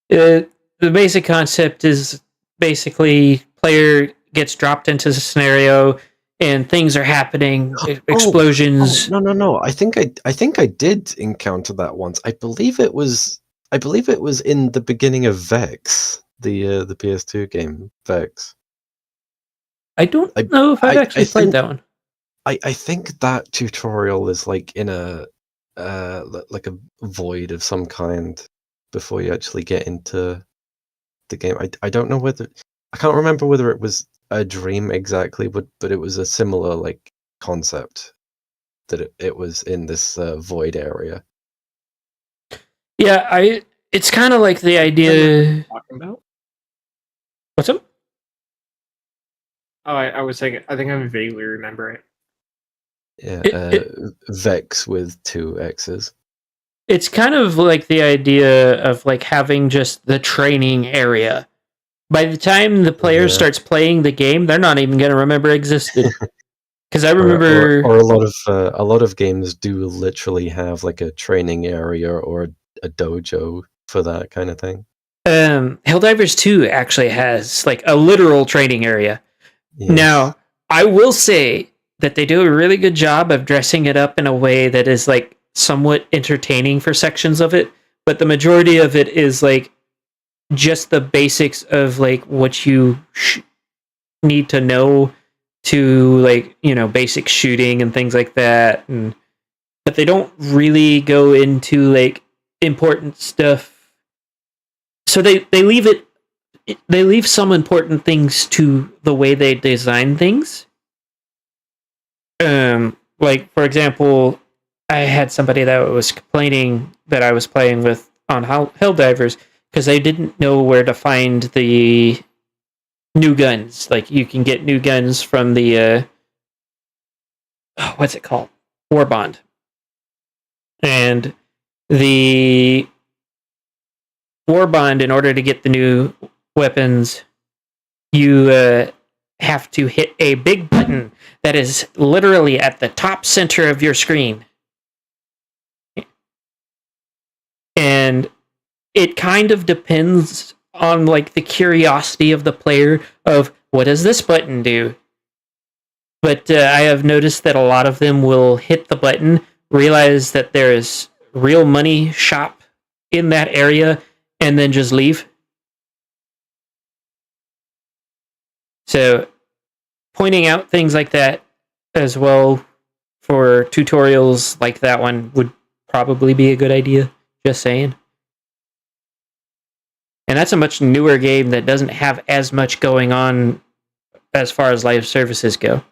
A: The basic concept is basically player gets dropped into the scenario and things are happening, explosions.
C: No. I think I did encounter that once. I believe it was in the beginning of Vex, the PS2 game Vex.
A: I don't know if I've actually played that one.
C: I think that tutorial is like in a like a void of some kind before you actually get into the game. I don't know whether I can't remember whether it was a dream exactly, but it was a similar like concept that it was in this void area.
A: Yeah, it's kind of like the idea.
B: Talking about?
A: What's up?
B: Oh, I was saying, I think I vaguely remember it.
C: Yeah, Vex with 2 X's.
A: It's kind of like the idea of like having just the training area. By the time the player starts playing the game, they're not even going to remember it existed. Because I remember,
C: or a lot of games do literally have like a training area or a dojo for that kind of thing.
A: Helldivers 2 actually has like a literal training area.
C: Yes.
A: Now, I will say that they do a really good job of dressing it up in a way that is like somewhat entertaining for sections of it, but the majority of it is like just the basics of like what you need to know to like, you know, basic shooting and things like that. And but they don't really go into like important stuff. So they leave some important things to the way they design things. Like for example, I had somebody that was complaining that I was playing with on Helldivers because they didn't know where to find the new guns. Like you can get new guns from the what's it called? War Bond. And the War Bond, in order to get the new weapons, you have to hit a big button that is literally at the top center of your screen. And it kind of depends on like the curiosity of the player of what does this button do? But I have noticed that a lot of them will hit the button, realize that there is real money shop in that area, and then just leave. So pointing out things like that as well for tutorials like that one would probably be a good idea. Just saying. And that's a much newer game that doesn't have as much going on as far as live services go.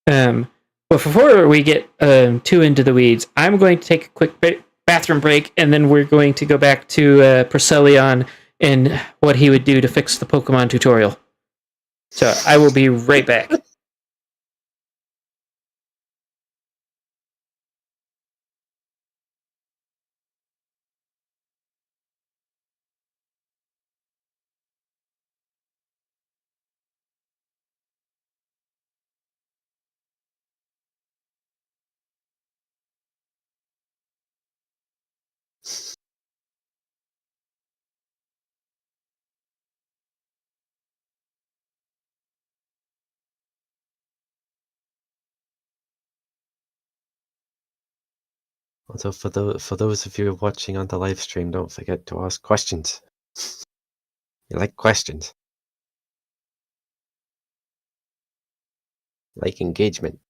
A: But before we get too into the weeds, I'm going to take a quick bathroom break, and then we're going to go back to Procelion and what he would do to fix the Pokemon tutorial. So I will be right back.
C: Also, for those of you watching on the live stream, don't forget to ask questions. You like questions? Like engagement.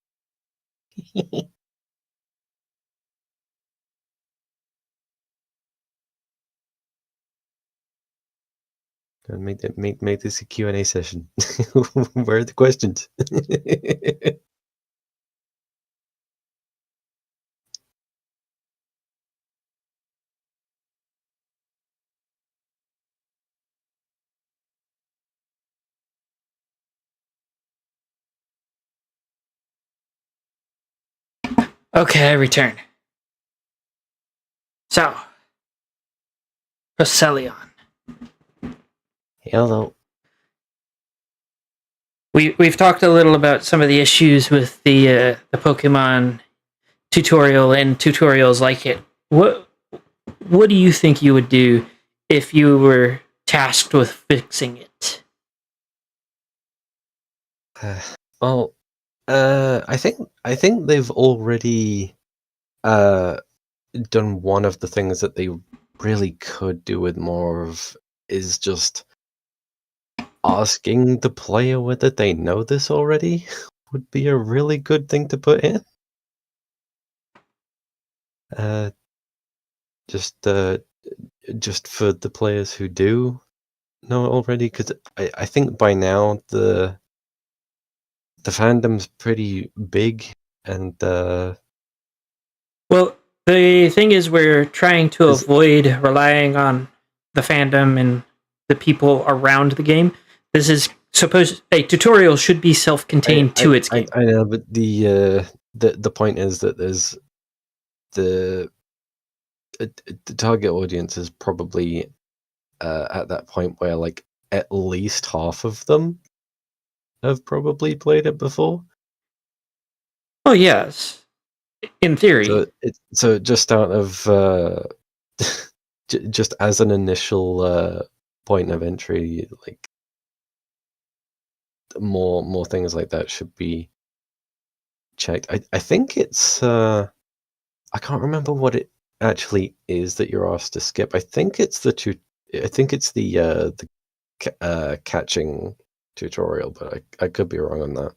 C: Gotta make this a Q&A session. Where are the questions?
A: Okay, I return. So, Procelion.
C: Hello.
A: We've talked a little about some of the issues with the Pokemon tutorial and tutorials like it. What do you think you would do if you were tasked with fixing it?
C: Well, I think they've already done one of the things that they really could do with more of, is just asking the player whether they know this already would be a really good thing to put in. Just for the players who do know it already, because I think by now the fandom's pretty big, and
A: Well, the thing is, we're trying to
C: Is-
A: avoid relying on the fandom and the people around the game. This is supposed a tutorial should be self-contained to its game.
C: I know, but the point is that there's the target audience is probably at that point where like at least half of them have probably played it before.
A: Oh yes, in theory.
C: So just out of just as an initial point of entry, like more things like that should be checked. I think it's I can't remember what it actually is that you're asked to skip. I think it's the catching tutorial, but I could be wrong on that.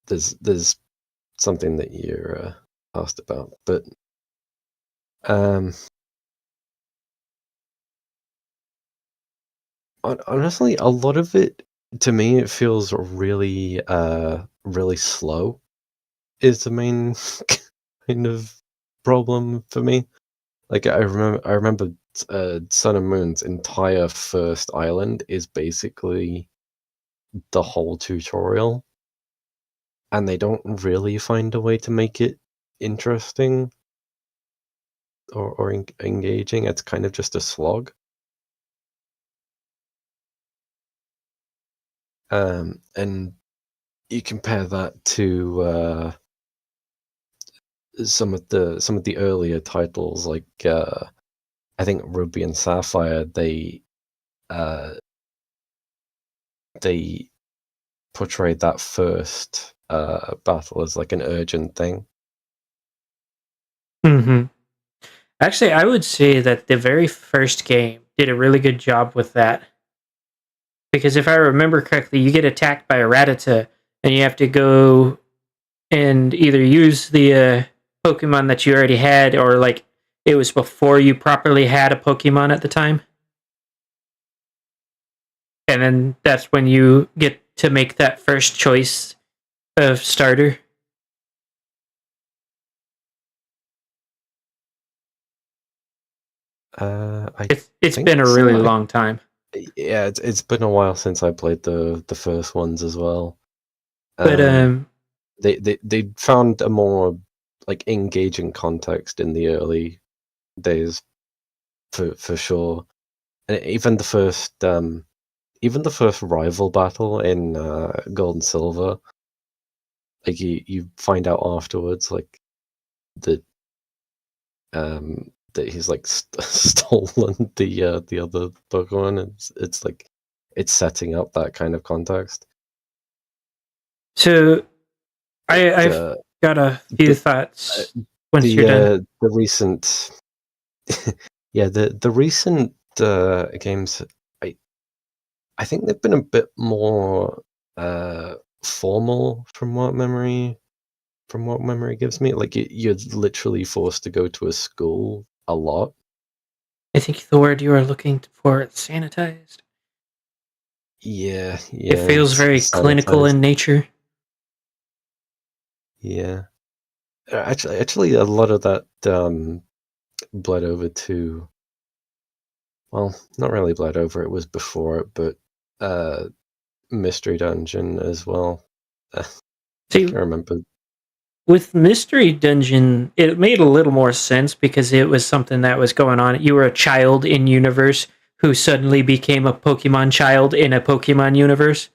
C: There's something that you're asked about, but honestly, a lot of it, to me, it feels really really slow. Is the main kind of problem for me. Like I remember Sun and Moon's entire first island is basically the whole tutorial, and they don't really find a way to make it interesting or engaging. It's kind of just a slog. And you compare that to some of the earlier titles, like I think Ruby and Sapphire. They portrayed that first battle as like an urgent thing.
A: Mm-hmm. Actually, I would say that the very first game did a really good job with that. Because if I remember correctly, you get attacked by a Rattata, and you have to go and either use the Pokemon that you already had, or like it was before you properly had a Pokemon at the time. And then that's when you get to make that first choice of starter. It's
C: think
A: been a
C: so.
A: really long time.
C: Yeah, it's been a while since I played the first ones as well.
A: But
C: They found a more like engaging context in the early days, for sure. And even the first rival battle in Gold and Silver, like you find out afterwards, like that that he's like stolen the other Pokemon. It's like it's setting up that kind of context.
A: so I've got a few thoughts once you're done.
C: The recent yeah, the recent games, I think they've been a bit more formal from what memory gives me. Like you're literally forced to go to a school a lot.
A: I think the word you are looking for is sanitized.
C: Yeah,
A: It feels very clinical
C: sanitized.
A: in nature.
C: Yeah. Actually, a lot of that bled over to. Well, not really bled over. It was before it, but Mystery Dungeon as well. I
A: See,
C: can't remember.
A: with Mystery Dungeon, it made a little more sense because it was something that was going on. You were a child in universe who suddenly became a Pokemon child in a Pokemon universe.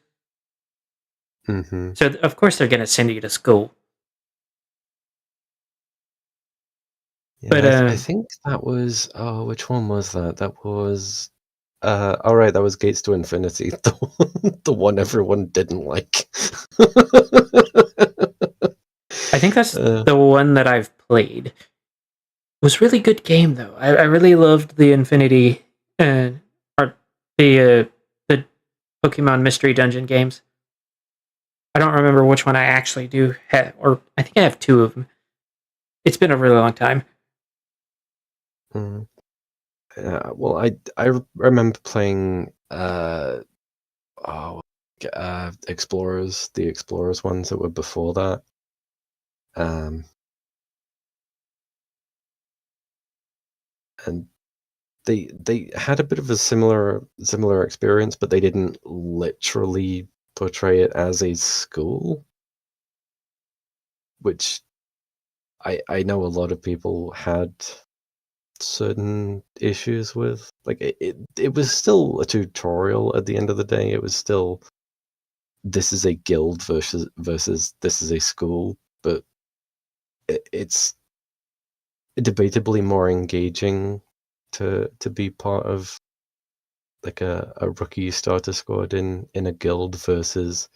C: Mm-hmm.
A: So of course they're gonna send you to school.
C: Yeah,
A: But
C: I think that was. Oh, which one was that? That was. All right, that was Gates to Infinity, the one everyone didn't like.
A: I think that's
C: Uh,
A: the one that I've played. It was a really good game though. I really loved the Infinity or the Pokemon Mystery Dungeon games. I don't remember which one I actually do have, or I think I have two of them. It's been a really long time.
C: mm, well, I remember playing oh, Explorers, the Explorers ones that were before that. Um, and they had a bit of a similar experience, but they didn't literally portray it as a school, which I know a lot of people had certain issues with. Like it was still a tutorial at the end of the day. It was still, this is a guild versus this is a school, but it's debatably more engaging to be part of like a rookie starter squad in a guild versus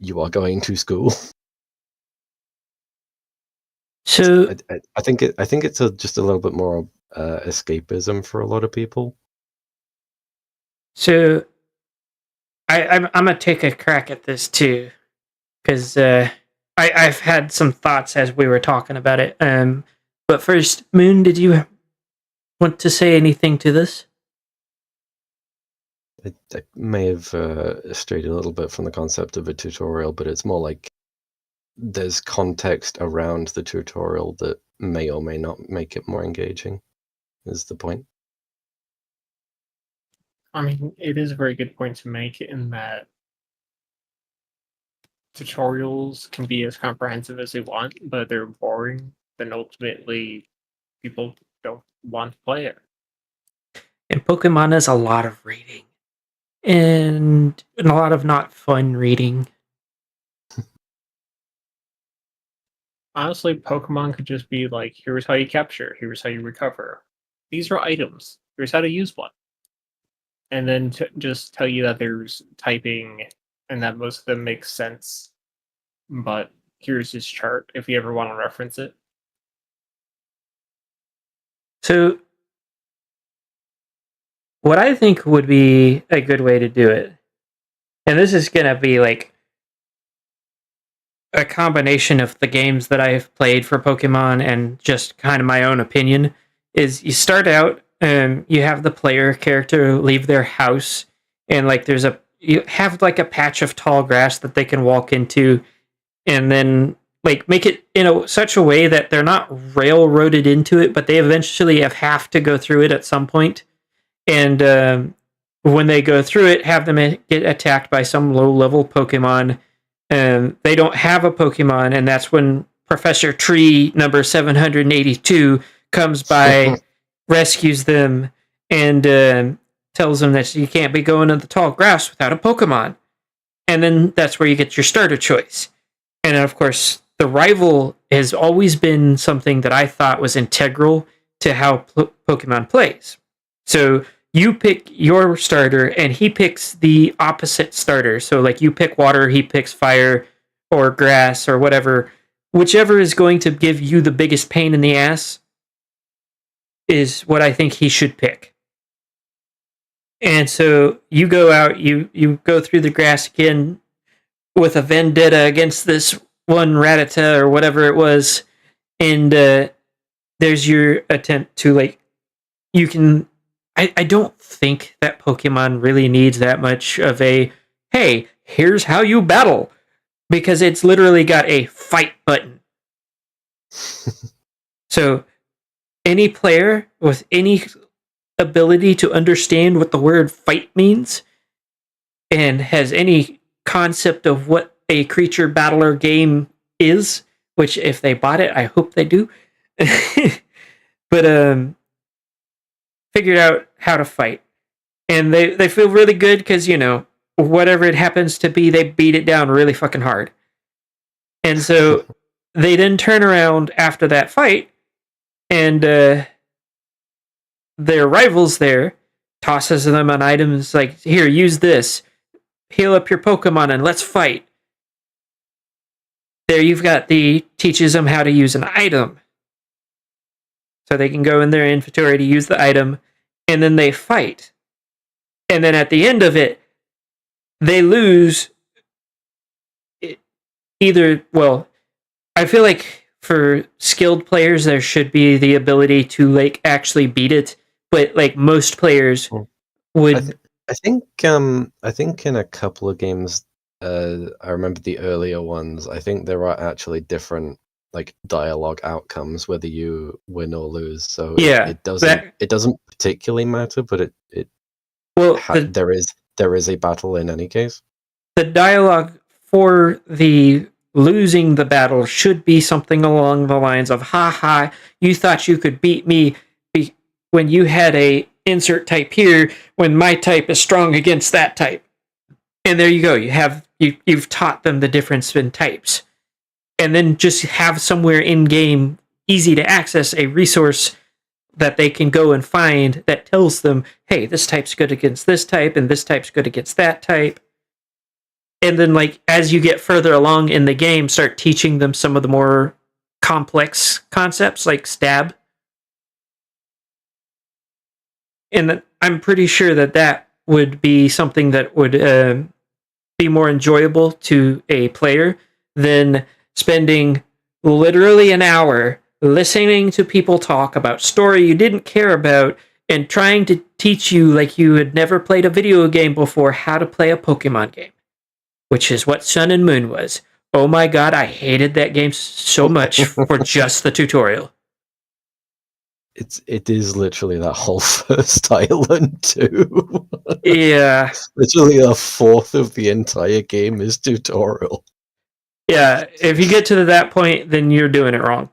C: you are going to school.
A: So,
C: I think it's just a little bit more escapism for a lot of people.
A: so I'm gonna take a crack at this too because I've had some thoughts as we were talking about it. But first, Moon, did you want to say anything to this?
C: I may have strayed a little bit from the concept of a tutorial, but it's more like there's context around the tutorial that may or may not make it more engaging, is the point.
B: I mean, it is a very good point to make in that tutorials can be as comprehensive as they want, but they're boring, then ultimately people don't want to play it.
A: And Pokemon is a lot of reading and a lot of not fun reading.
B: Honestly, Pokemon could just be like, here's how you capture, here's how you recover. These are items. Here's how to use one. And then just tell you that there's typing and that most of them make sense. But here's this chart if you ever want to reference it.
A: So, what I think would be a good way to do it, and this is gonna be like a combination of the games that I've played for Pokemon and just kind of my own opinion, is you start out and you have the player character leave their house and like you have like a patch of tall grass that they can walk into and then like make it in such a way that they're not railroaded into it, but they eventually have to go through it at some point. And when they go through it, have them get attacked by some low level Pokemon. And they don't have a Pokemon, and that's when Professor Tree number 782 comes by, rescues them, and tells them that you can't be going in the tall grass without a Pokemon. And then that's where you get your starter choice. And of course, the rival has always been something that I thought was integral to how Pokemon plays. So you pick your starter, and he picks the opposite starter. So, like, you pick water, he picks fire or grass or whatever. Whichever is going to give you the biggest pain in the ass is what I think he should pick. And so you go out, you go through the grass again with a vendetta against this one Rattata or whatever it was, and there's your attempt to like you can. I don't think that Pokemon really needs that much of a, hey, here's how you battle, because it's literally got a fight button. So any player with any ability to understand what the word fight means and has any concept of what a creature battler game is, which if they bought it, I hope they do. But figured out how to fight. And they feel really good because, whatever it happens to be, they beat it down really fucking hard. And so they then turn around after that fight, and their rivals there tosses them on items like, here, use this. Heal up your Pokemon and let's fight. There you've got teaches them how to use an item. So they can go in their inventory to use the item, and then they fight. And then at the end of it, they lose either, well, I feel like for skilled players, there should be the ability to, like, actually beat it, but, like, most players would...
C: I think in a couple of games, I remember the earlier ones, I think there are actually different, like, dialogue outcomes whether you win or lose. So
A: yeah,
C: it doesn't particularly matter, but there is a battle in any case.
A: The dialogue for the losing the battle should be something along the lines of, ha ha, you thought you could beat me when you had a insert type here when my type is strong against that type. And there you go. You've taught them the difference in types. And then just have somewhere in game, easy to access, a resource that they can go and find that tells them, hey, this type's good against this type, and this type's good against that type. And then, like, as you get further along in the game, start teaching them some of the more complex concepts, like stab. And I'm pretty sure that would be something that would be more enjoyable to a player than spending literally an hour listening to people talk about story you didn't care about and trying to teach you, like you had never played a video game before, how to play a Pokemon game, which is what Sun and Moon was. Oh my god, I hated that game so much for just the tutorial.
C: It is literally that whole first island too.
A: Yeah.
C: Literally a fourth of the entire game is tutorial.
A: Yeah, if you get to that point, then you're doing it wrong.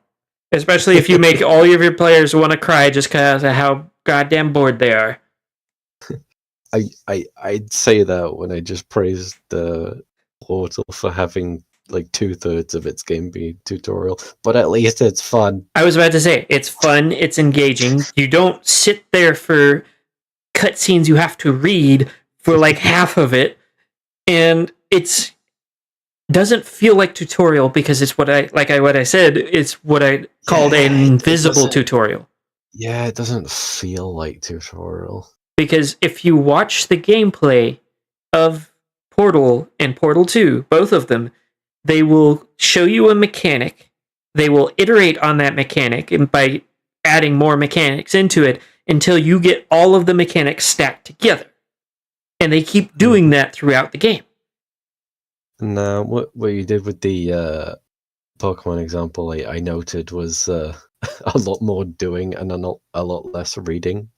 A: Especially if you make all of your players want to cry just because of how goddamn bored they are.
C: I'd say that when I just praised the Portal for having like 2/3 of its game be tutorial, but at least it's fun.
A: I was about to say, it's fun, it's engaging. You don't sit there for cutscenes you have to read for like half of it, and it's doesn't feel like tutorial because it's what I said, it's what I called an invisible tutorial.
C: Yeah, it doesn't feel like tutorial.
A: Because if you watch the gameplay of Portal and Portal 2, both of them, they will show you a mechanic, they will iterate on that mechanic, and by adding more mechanics into it until you get all of the mechanics stacked together. And they keep doing that throughout the game.
C: And what you did with the Pokemon example, I noted, was a lot more doing and a lot less reading.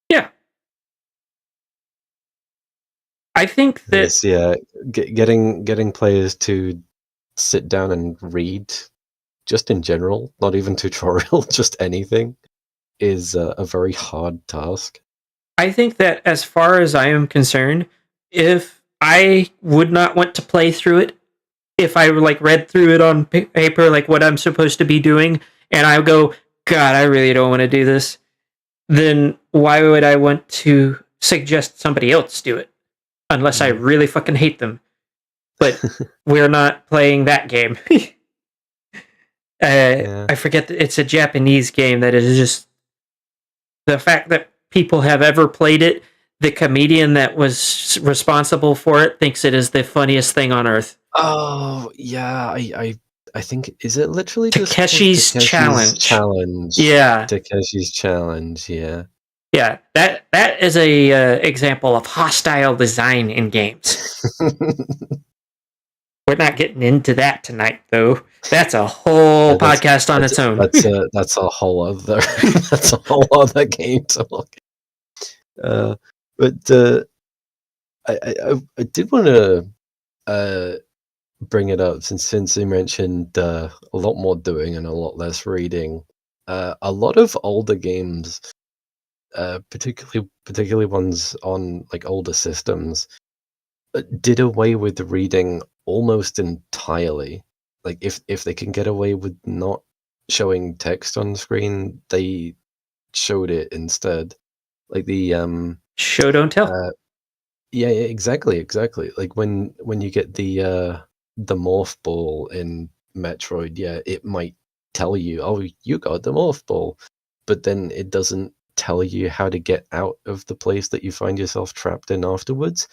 A: Yeah. I think that...
C: Yes, yeah, getting players to sit down and read, just in general, not even tutorial, just anything, is a very hard task.
A: I think that as far as I am concerned, if I would not want to play through it, if I like read through it on paper, like what I'm supposed to be doing, and I go, God, I really don't want to do this, then why would I want to suggest somebody else do it? Unless I really fucking hate them. But we're not playing that game. I forget that it's a Japanese game that is just... The fact that people have ever played it, the comedian that was responsible for it thinks it is the funniest thing on earth.
C: Oh, yeah, I think, is it literally just called
A: Takeshi's Challenge.
C: Challenge?
A: Yeah.
C: Takeshi's Challenge, yeah.
A: Yeah, that is a example of hostile design in games. We're not getting into that tonight, though. That's a whole podcast on its own.
C: That's a whole other that's a whole other game to look. But I did want to bring it up since you mentioned a lot more doing and a lot less reading. A lot of older games, particularly ones on like older systems, did away with reading almost entirely. Like if they can get away with not showing text on screen, they showed it instead. Like the
A: Show don't tell.
C: yeah, exactly. Like when you get the morph ball in Metroid, yeah, it might tell you, oh, you got the morph ball, but then it doesn't tell you how to get out of the place that you find yourself trapped in afterwards.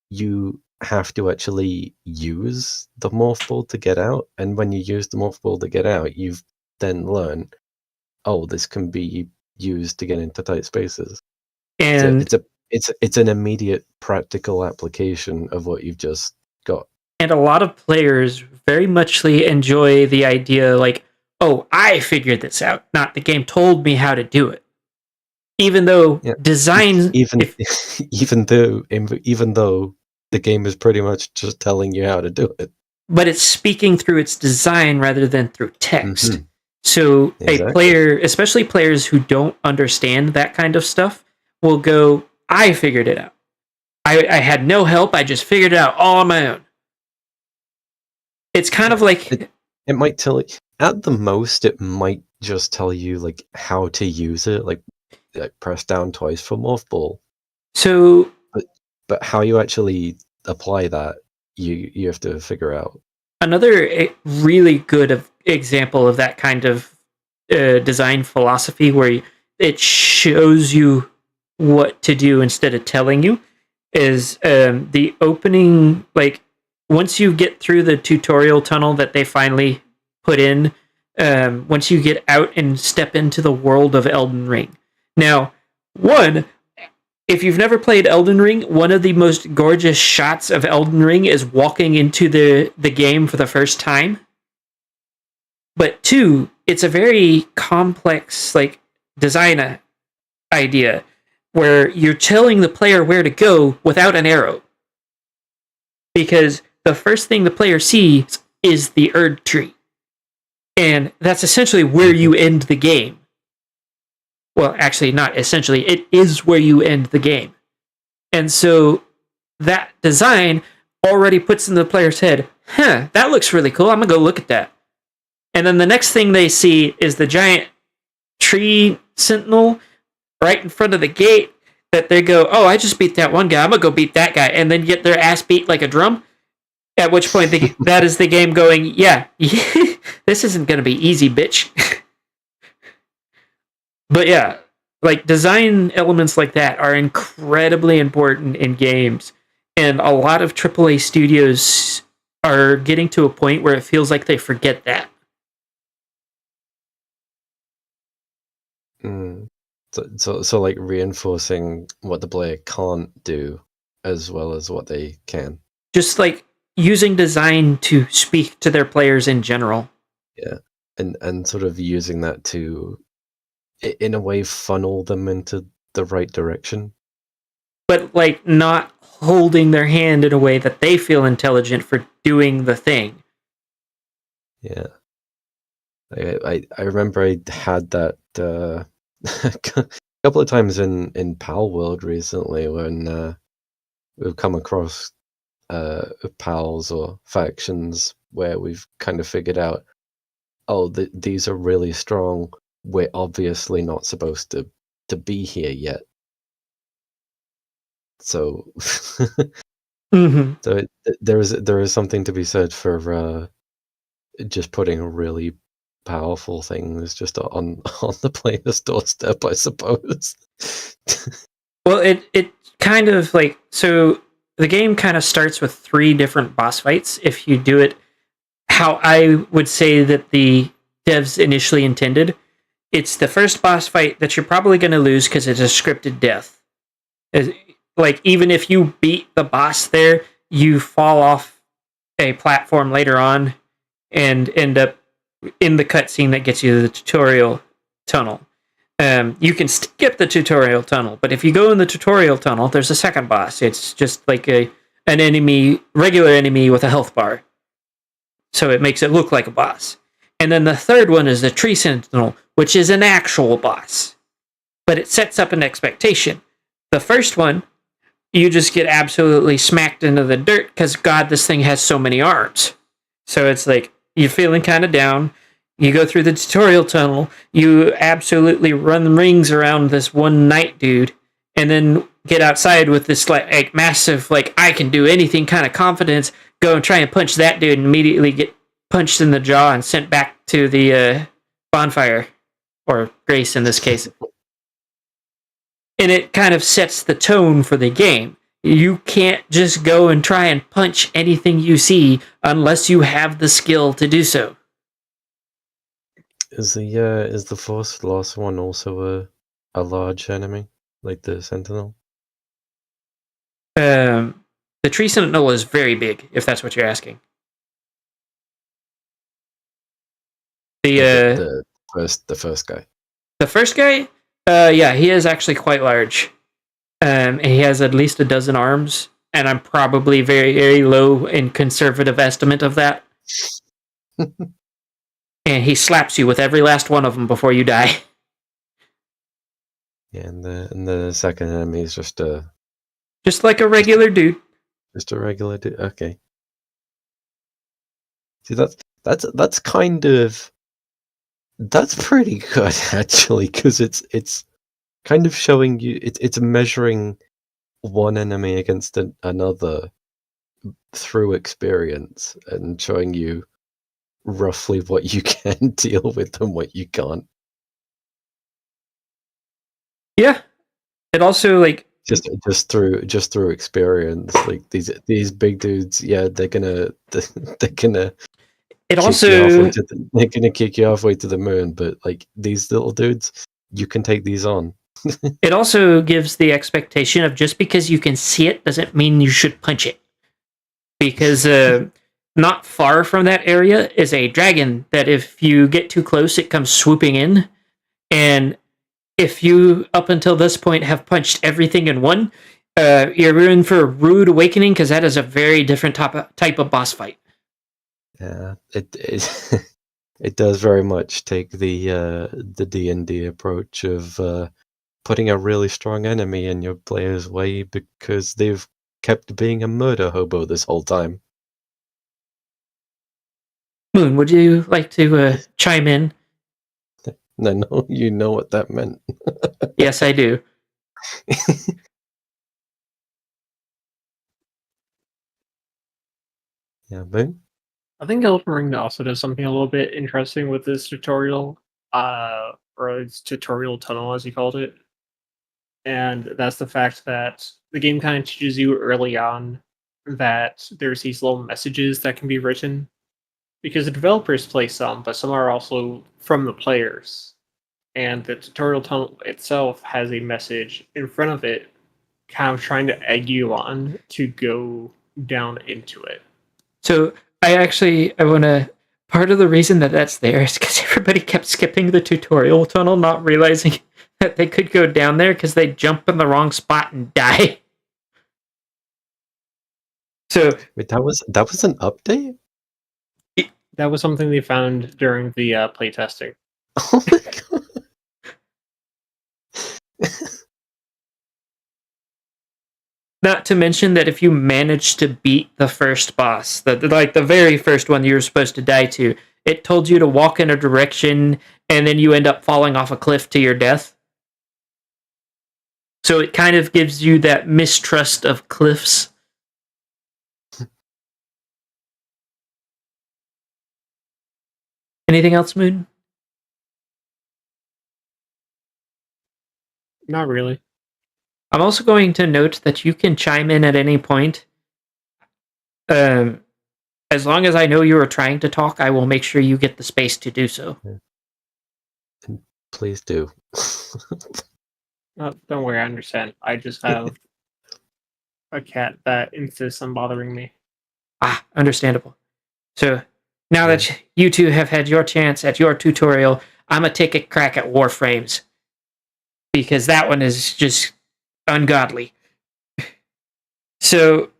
C: You have to actually use the morph ball to get out, and when you use the morph ball to get out, you've then learned, oh, this can be used to get into tight spaces.
A: And
C: It's an immediate practical application of what you've just got.
A: and a lot of players very muchly enjoy the idea like, oh, I figured this out, not the game told me how to do it. Even though design
C: even though the game is pretty much just telling you how to do it.
A: But it's speaking through its design rather than through text.
C: Mm-hmm.
A: So
C: Exactly.
A: a player, especially players who don't understand that kind of stuff, will go, I figured it out. I had no help, I just figured it out all on my own. It's kind of like
C: it might tell you, at the most it might just tell you like how to use it, like press down twice for morph ball.
A: So
C: but how you actually apply that, you have to figure out.
A: another really good example of that kind of design philosophy where it shows you what to do instead of telling you is the opening, like once you get through the tutorial tunnel that they finally put in, once you get out and step into the world of Elden Ring. Now, if you've never played Elden Ring, one of the most gorgeous shots of Elden Ring is walking into the game for the first time. But two, it's a very complex like design idea where you're telling the player where to go without an arrow. Because the first thing the player sees is the Erd tree. And that's essentially where you end the game. Well, actually, not essentially. It is where you end the game. And so that design already puts in the player's head, that looks really cool. I'm going to go look at that. And then the next thing they see is the giant tree sentinel right in front of the gate that they go, oh, I just beat that one guy. I'm going to go beat that guy. And then get their ass beat like a drum. At which point, that is the game going, yeah, this isn't going to be easy, bitch. But yeah, like design elements like that are incredibly important in games. And a lot of AAA studios are getting to a point where it feels like they forget that.
C: So like reinforcing what the player can't do as well as what they can.
A: Just like using design to speak to their players in general.
C: Yeah, and sort of using that to, in a way, funnel them into the right direction.
A: But like not holding their hand in a way that they feel intelligent for doing the thing.
C: Yeah. I remember I had that a couple of times in Pal World recently when we've come across pals or factions where we've kind of figured out, oh, these are really strong. We're obviously not supposed to be here yet. So,
A: Mm-hmm.
C: so there is something to be said for just putting really powerful things just on the player's doorstep, I suppose.
A: Well, it kind of like, so the game kind of starts with 3 different boss fights if you do it how I would say that the devs initially intended. It's the first boss fight that you're probably going to lose because it's a scripted death. Like, even if you beat the boss there, you fall off a platform later on and end up in the cutscene that gets you to the tutorial tunnel. You can skip the tutorial tunnel, but if you go in the tutorial tunnel, there's a second boss. It's just like an enemy, regular enemy with a health bar. So it makes it look like a boss. And then the third one is the Tree Sentinel, which is an actual boss. But it sets up an expectation. The first one, you just get absolutely smacked into the dirt because, God, this thing has so many arms. So it's like, you're feeling kind of down. You go through the tutorial tunnel. You absolutely run rings around this one knight dude. And then get outside with this like massive, like, I can do anything kind of confidence. Go and try and punch that dude and immediately get punched in the jaw and sent back to the bonfire. Or Grace in this case. And it kind of sets the tone for the game. You can't just go and try and punch anything you see unless you have the skill to do so.
C: Is the first last one also a large enemy like the Sentinel?
A: The Tree Sentinel is very big, if that's what you're asking.
C: The first guy.
A: The first guy, yeah, he is actually quite large. He has at least a dozen arms, and I'm probably very, very low in conservative estimate of that. And he slaps you with every last one of them before you die.
C: Yeah, and the second enemy is just
A: like a regular dude.
C: Just a regular dude. Okay. See, that's kind of that's pretty good actually, because it's kind of showing you it's measuring one enemy against another through experience and showing you roughly what you can deal with and what you can't.
A: Yeah. It also like
C: just through experience, like these big dudes, yeah, they're gonna
A: it also
C: they're gonna kick you halfway to the moon, but like these little dudes, you can take these on.
A: It also gives the expectation of just because you can see it doesn't mean you should punch it. Because not far from that area is a dragon that if you get too close, it comes swooping in. And if you, up until this point, have punched everything in one, you're in for a rude awakening because that is a very different type of boss fight.
C: Yeah, it it does very much take the D&D approach of putting a really strong enemy in your player's way because they've kept being a murder hobo this whole time.
A: Moon, would you like to chime in?
C: No, you know what that meant.
A: Yes, I do.
C: Yeah, Boone?
B: I think Elden Ring also does something a little bit interesting with this tutorial, or its tutorial tunnel, as you called it. And that's the fact that the game kind of teaches you early on that there's these little messages that can be written. Because the developers play some, but some are also from the players. And the tutorial tunnel itself has a message in front of it, kind of trying to egg you on to go down into it.
A: So I want to. Part of the reason that that's there is because everybody kept skipping the tutorial tunnel, not realizing that they could go down there because they jump in the wrong spot and die. So
C: wait, that was an update?
B: That was something they found during the playtesting.
C: Oh my god.
A: Not to mention that if you manage to beat the first boss, the very first one you were supposed to die to, it told you to walk in a direction and then you end up falling off a cliff to your death. So it kind of gives you that mistrust of cliffs. Anything else, Moon?
B: Not really.
A: I'm also going to note that you can chime in at any point. As as long as I know you are trying to talk, I will make sure you get the space to do so.
C: Please do.
B: No, don't worry, I understand. I just have a cat that insists on bothering me.
A: Understandable. So now that you two have had your chance at your tutorial, I'm going to take a crack at Warframes. Because that one is just ungodly. So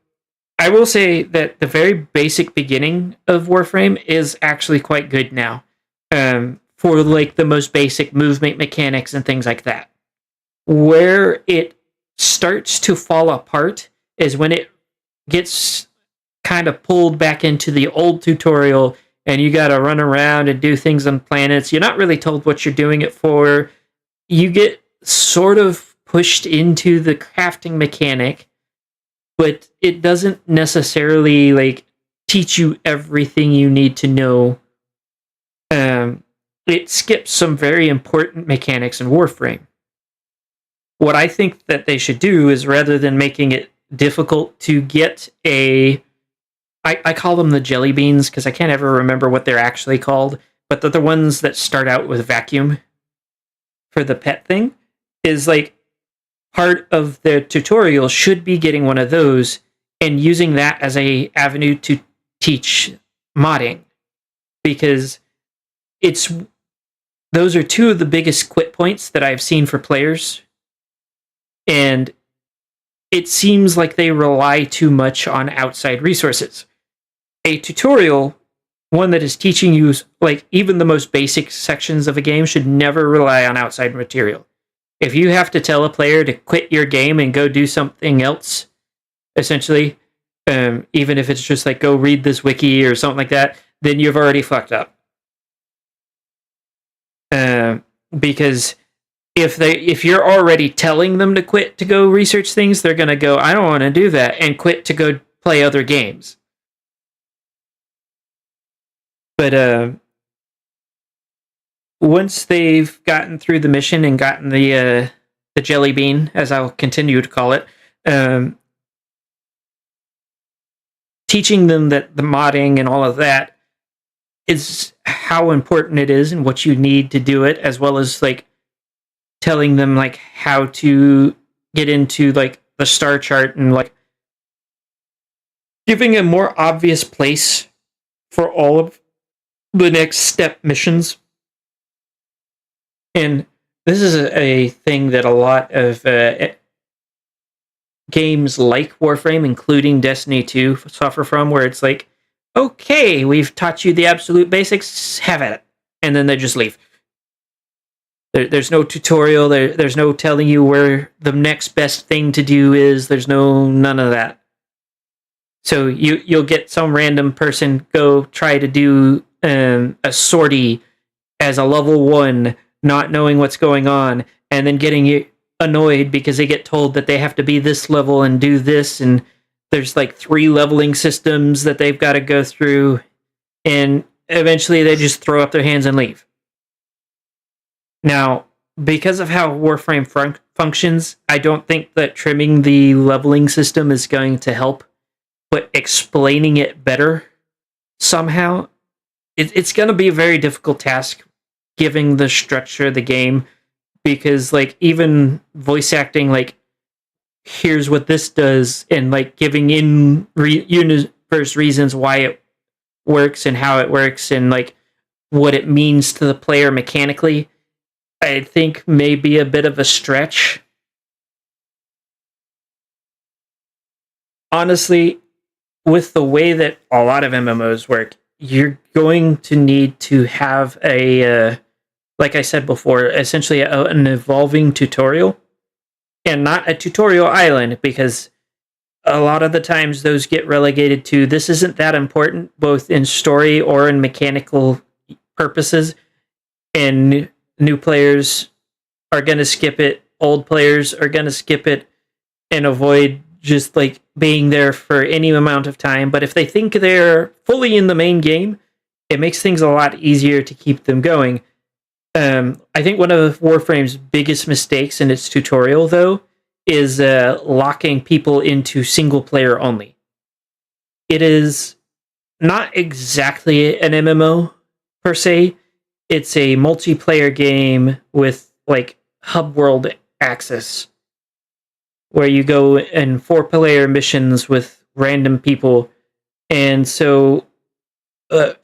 A: I will say that the very basic beginning of Warframe is actually quite good now. For like the most basic movement mechanics and things like that. Where it starts to fall apart is when it gets kind of pulled back into the old tutorial and you got to run around and do things on planets. You're not really told what you're doing it for. You get sort of pushed into the crafting mechanic, but it doesn't necessarily like teach you everything you need to know. It skips some very important mechanics in Warframe. What I think that they should do is, rather than making it difficult to get I call them the jelly beans because I can't ever remember what they're actually called, but they're the ones that start out with vacuum for the pet thing, is like part of the tutorial should be getting one of those and using that as a avenue to teach modding, because those are two of the biggest quit points that I've seen for players, and it seems like they rely too much on outside resources. A tutorial, one that is teaching you like even the most basic sections of a game, should never rely on outside material. If you have to tell a player to quit your game and go do something else, essentially, even if it's just like go read this wiki or something like that, then you've already fucked up. Because if you're already telling them to quit to go research things, they're going to go, I don't want to do that, and quit to go play other games. But once they've gotten through the mission and gotten the jelly bean, as I'll continue to call it, teaching them that the modding and all of that is how important it is and what you need to do it, as well as like telling them like how to get into like the star chart and like giving a more obvious place for all of the next step missions. And this is a thing that a lot of games like Warframe, including Destiny 2, suffer from, where it's like, okay, we've taught you the absolute basics, have at it. And then they just leave. There's no tutorial, there's no telling you where the next best thing to do is, there's none of that. So you'll get some random person go try to do a sortie as a level 1, not knowing what's going on, and then getting annoyed because they get told that they have to be this level and do this, and there's like 3 leveling systems that they've got to go through, and eventually they just throw up their hands and leave. Now, because of how Warframe functions, I don't think that trimming the leveling system is going to help, but explaining it better somehow, it's going to be a very difficult task, given the structure of the game, because like even voice acting, like here's what this does, and like giving in universe reasons why it works and how it works and like what it means to the player mechanically, I think may be a bit of a stretch. Honestly, with the way that a lot of MMOs work, you're going to need to have like I said before, essentially an evolving tutorial, and not a tutorial island, because a lot of the times those get relegated to, this isn't that important, both in story or in mechanical purposes, and new players are going to skip it, old players are going to skip it, and avoid just like being there for any amount of time. But if they think they're fully in the main game, it makes things a lot easier to keep them going. I think one of Warframe's biggest mistakes in its tutorial, though, is locking people into single player only. It is not exactly an MMO per se. It's a multiplayer game with like hub world access where you go in 4-player missions with random people. And so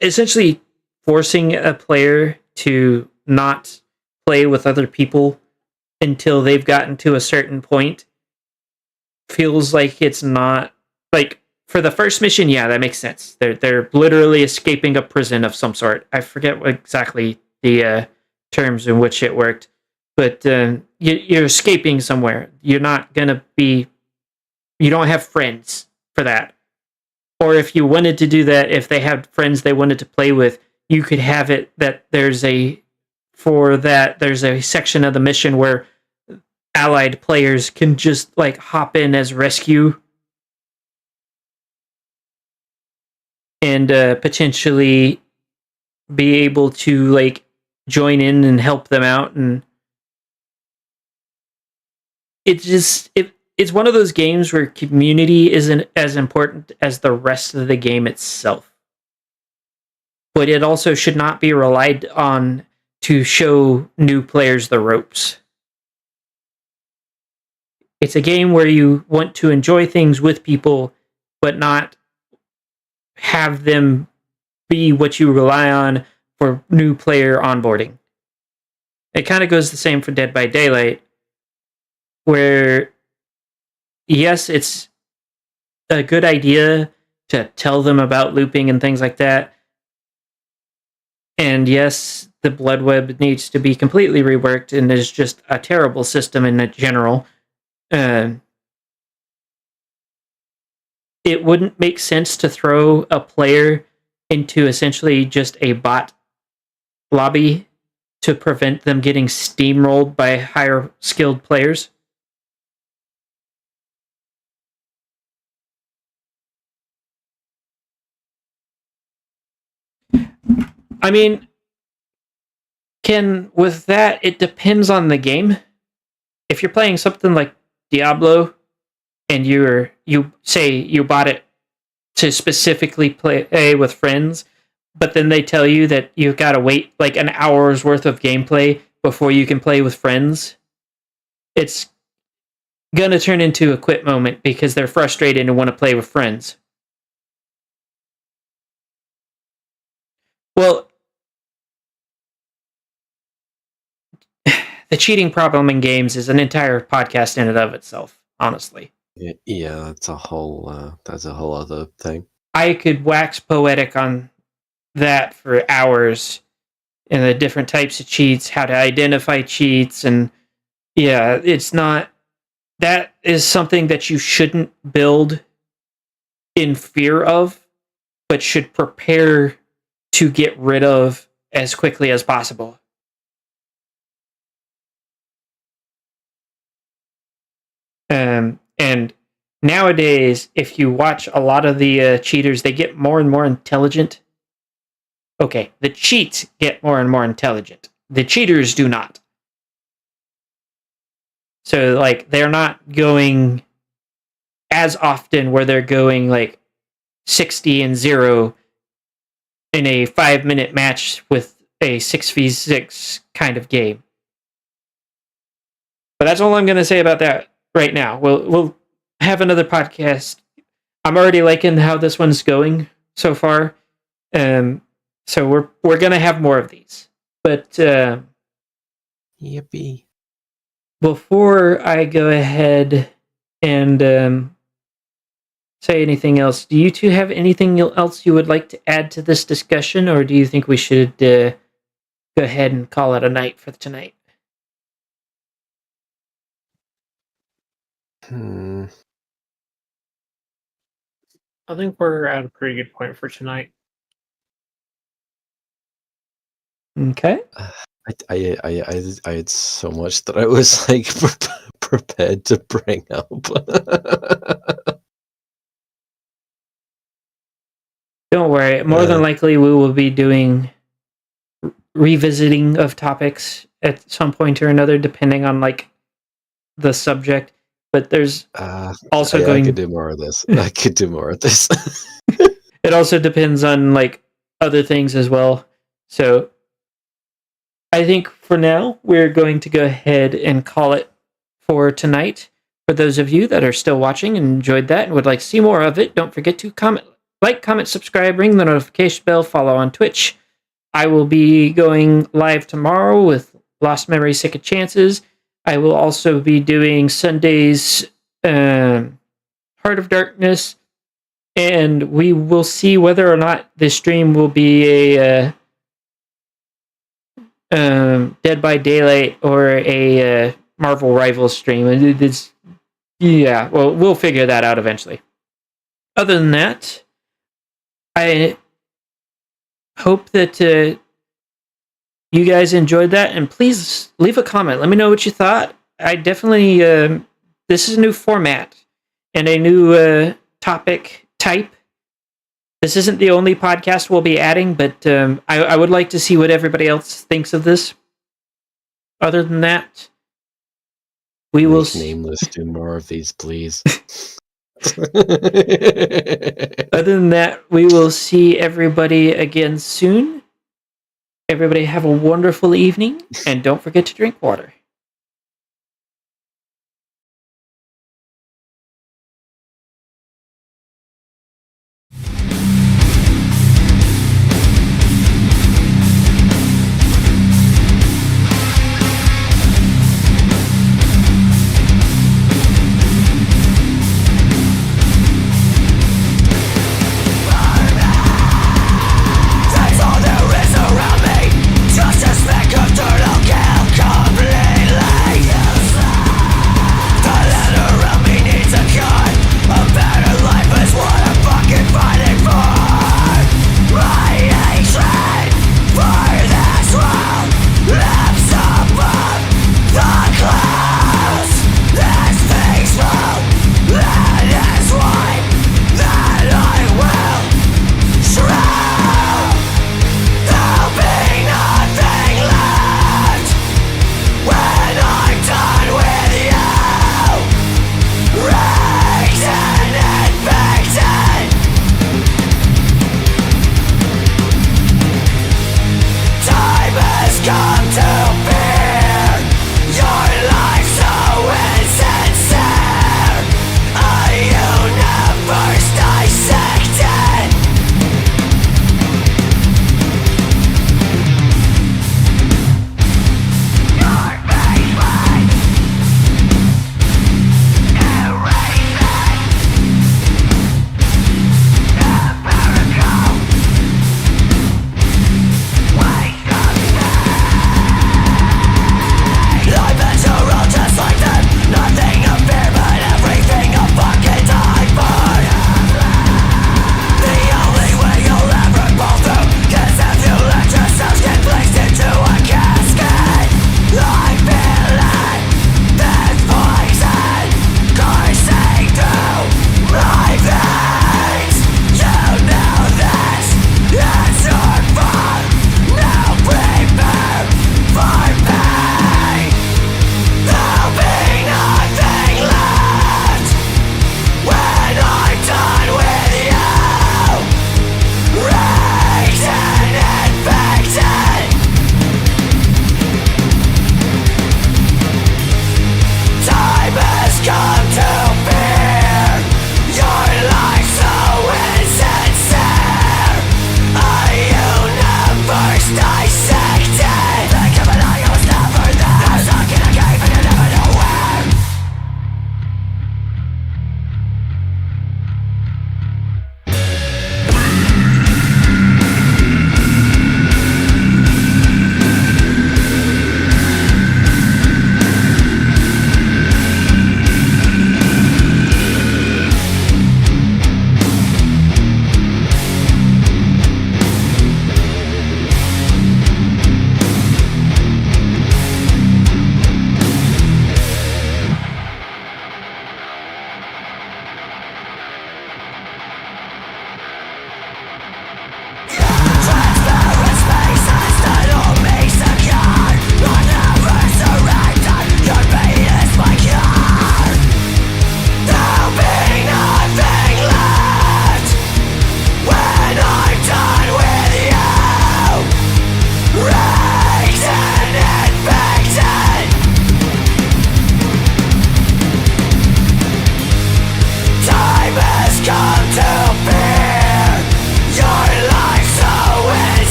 A: essentially forcing a player to not play with other people until they've gotten to a certain point feels like it's not like for the first mission. Yeah, that makes sense. They're literally escaping a prison of some sort. I forget what exactly the terms in which it worked, but you're escaping somewhere. You're not gonna be. You don't have friends for that. Or if you wanted to do that, if they had friends they wanted to play with, you could have it that there's a section of the mission where allied players can just like hop in as rescue and potentially be able to like join in and help them out. And it's one of those games where community isn't as important as the rest of the game itself, but it also should not be relied on to show new players the ropes. It's a game where you want to enjoy things with people, but not have them be what you rely on for new player onboarding. It kind of goes the same for Dead by Daylight, where yes, it's a good idea to tell them about looping and things like that. And yes, the blood web needs to be completely reworked and is just a terrible system in general. It wouldn't make sense to throw a player into essentially just a bot lobby to prevent them getting steamrolled by higher skilled players. I mean, with that, it depends on the game. If you're playing something like Diablo and you say you bought it to specifically play with friends, but then they tell you that you've got to wait like an hour's worth of gameplay before you can play with friends, it's gonna turn into a quit moment because they're frustrated and want to play with friends. Well, the cheating problem in games is an entire podcast in and of itself, honestly.
C: Yeah, that's a whole other thing.
A: I could wax poetic on that for hours, and the different types of cheats, how to identify cheats, and yeah, it's not. That is something that you shouldn't build in fear of, but should prepare to get rid of as quickly as possible. And nowadays, if you watch a lot of the cheaters, they get more and more intelligent. Okay, the cheats get more and more intelligent. The cheaters do not. So, like, they're not going as often where they're going, like, 60-0 in a 5-minute match with a 6v6 kind of game. But that's all I'm going to say about that right now. We'll have another podcast. I'm already liking how this one's going so far. So we're going to have more of these. But
C: Yippee.
A: Before I go ahead and say anything else, do you two have anything else you would like to add to this discussion, or do you think we should go ahead and call it a night for tonight?
B: I think we're at a pretty good point for tonight.
A: Okay.
C: I had so much that I was like prepared to bring up.
A: Don't worry. More than likely, we will be doing revisiting of topics at some point or another, depending on like the subject. But there's also
C: I
A: going.
C: could do more of this. I could do more of this.
A: it also depends on like other things as well. So I think for now we're going to go ahead and call it for tonight. For those of you that are still watching and enjoyed that and would like to see more of it, don't forget to comment, subscribe, ring the notification bell, follow on Twitch. I will be going live tomorrow with Lost Memories, Second Chances. I will also be doing Sunday's Heart of Darkness, and we will see whether or not this stream will be a Dead by Daylight or a Marvel Rivals stream. Well, we'll figure that out eventually. Other than that, I hope that you guys enjoyed that, and please leave a comment. Let me know what you thought. I definitely, this is a new format and a new topic type. This isn't the only podcast we'll be adding, but I would like to see what everybody else thinks of this. Other than that, we will...
C: Nameless, do more of these, please.
A: Other than that, we will see everybody again soon. Everybody have a wonderful evening, and don't forget to drink water.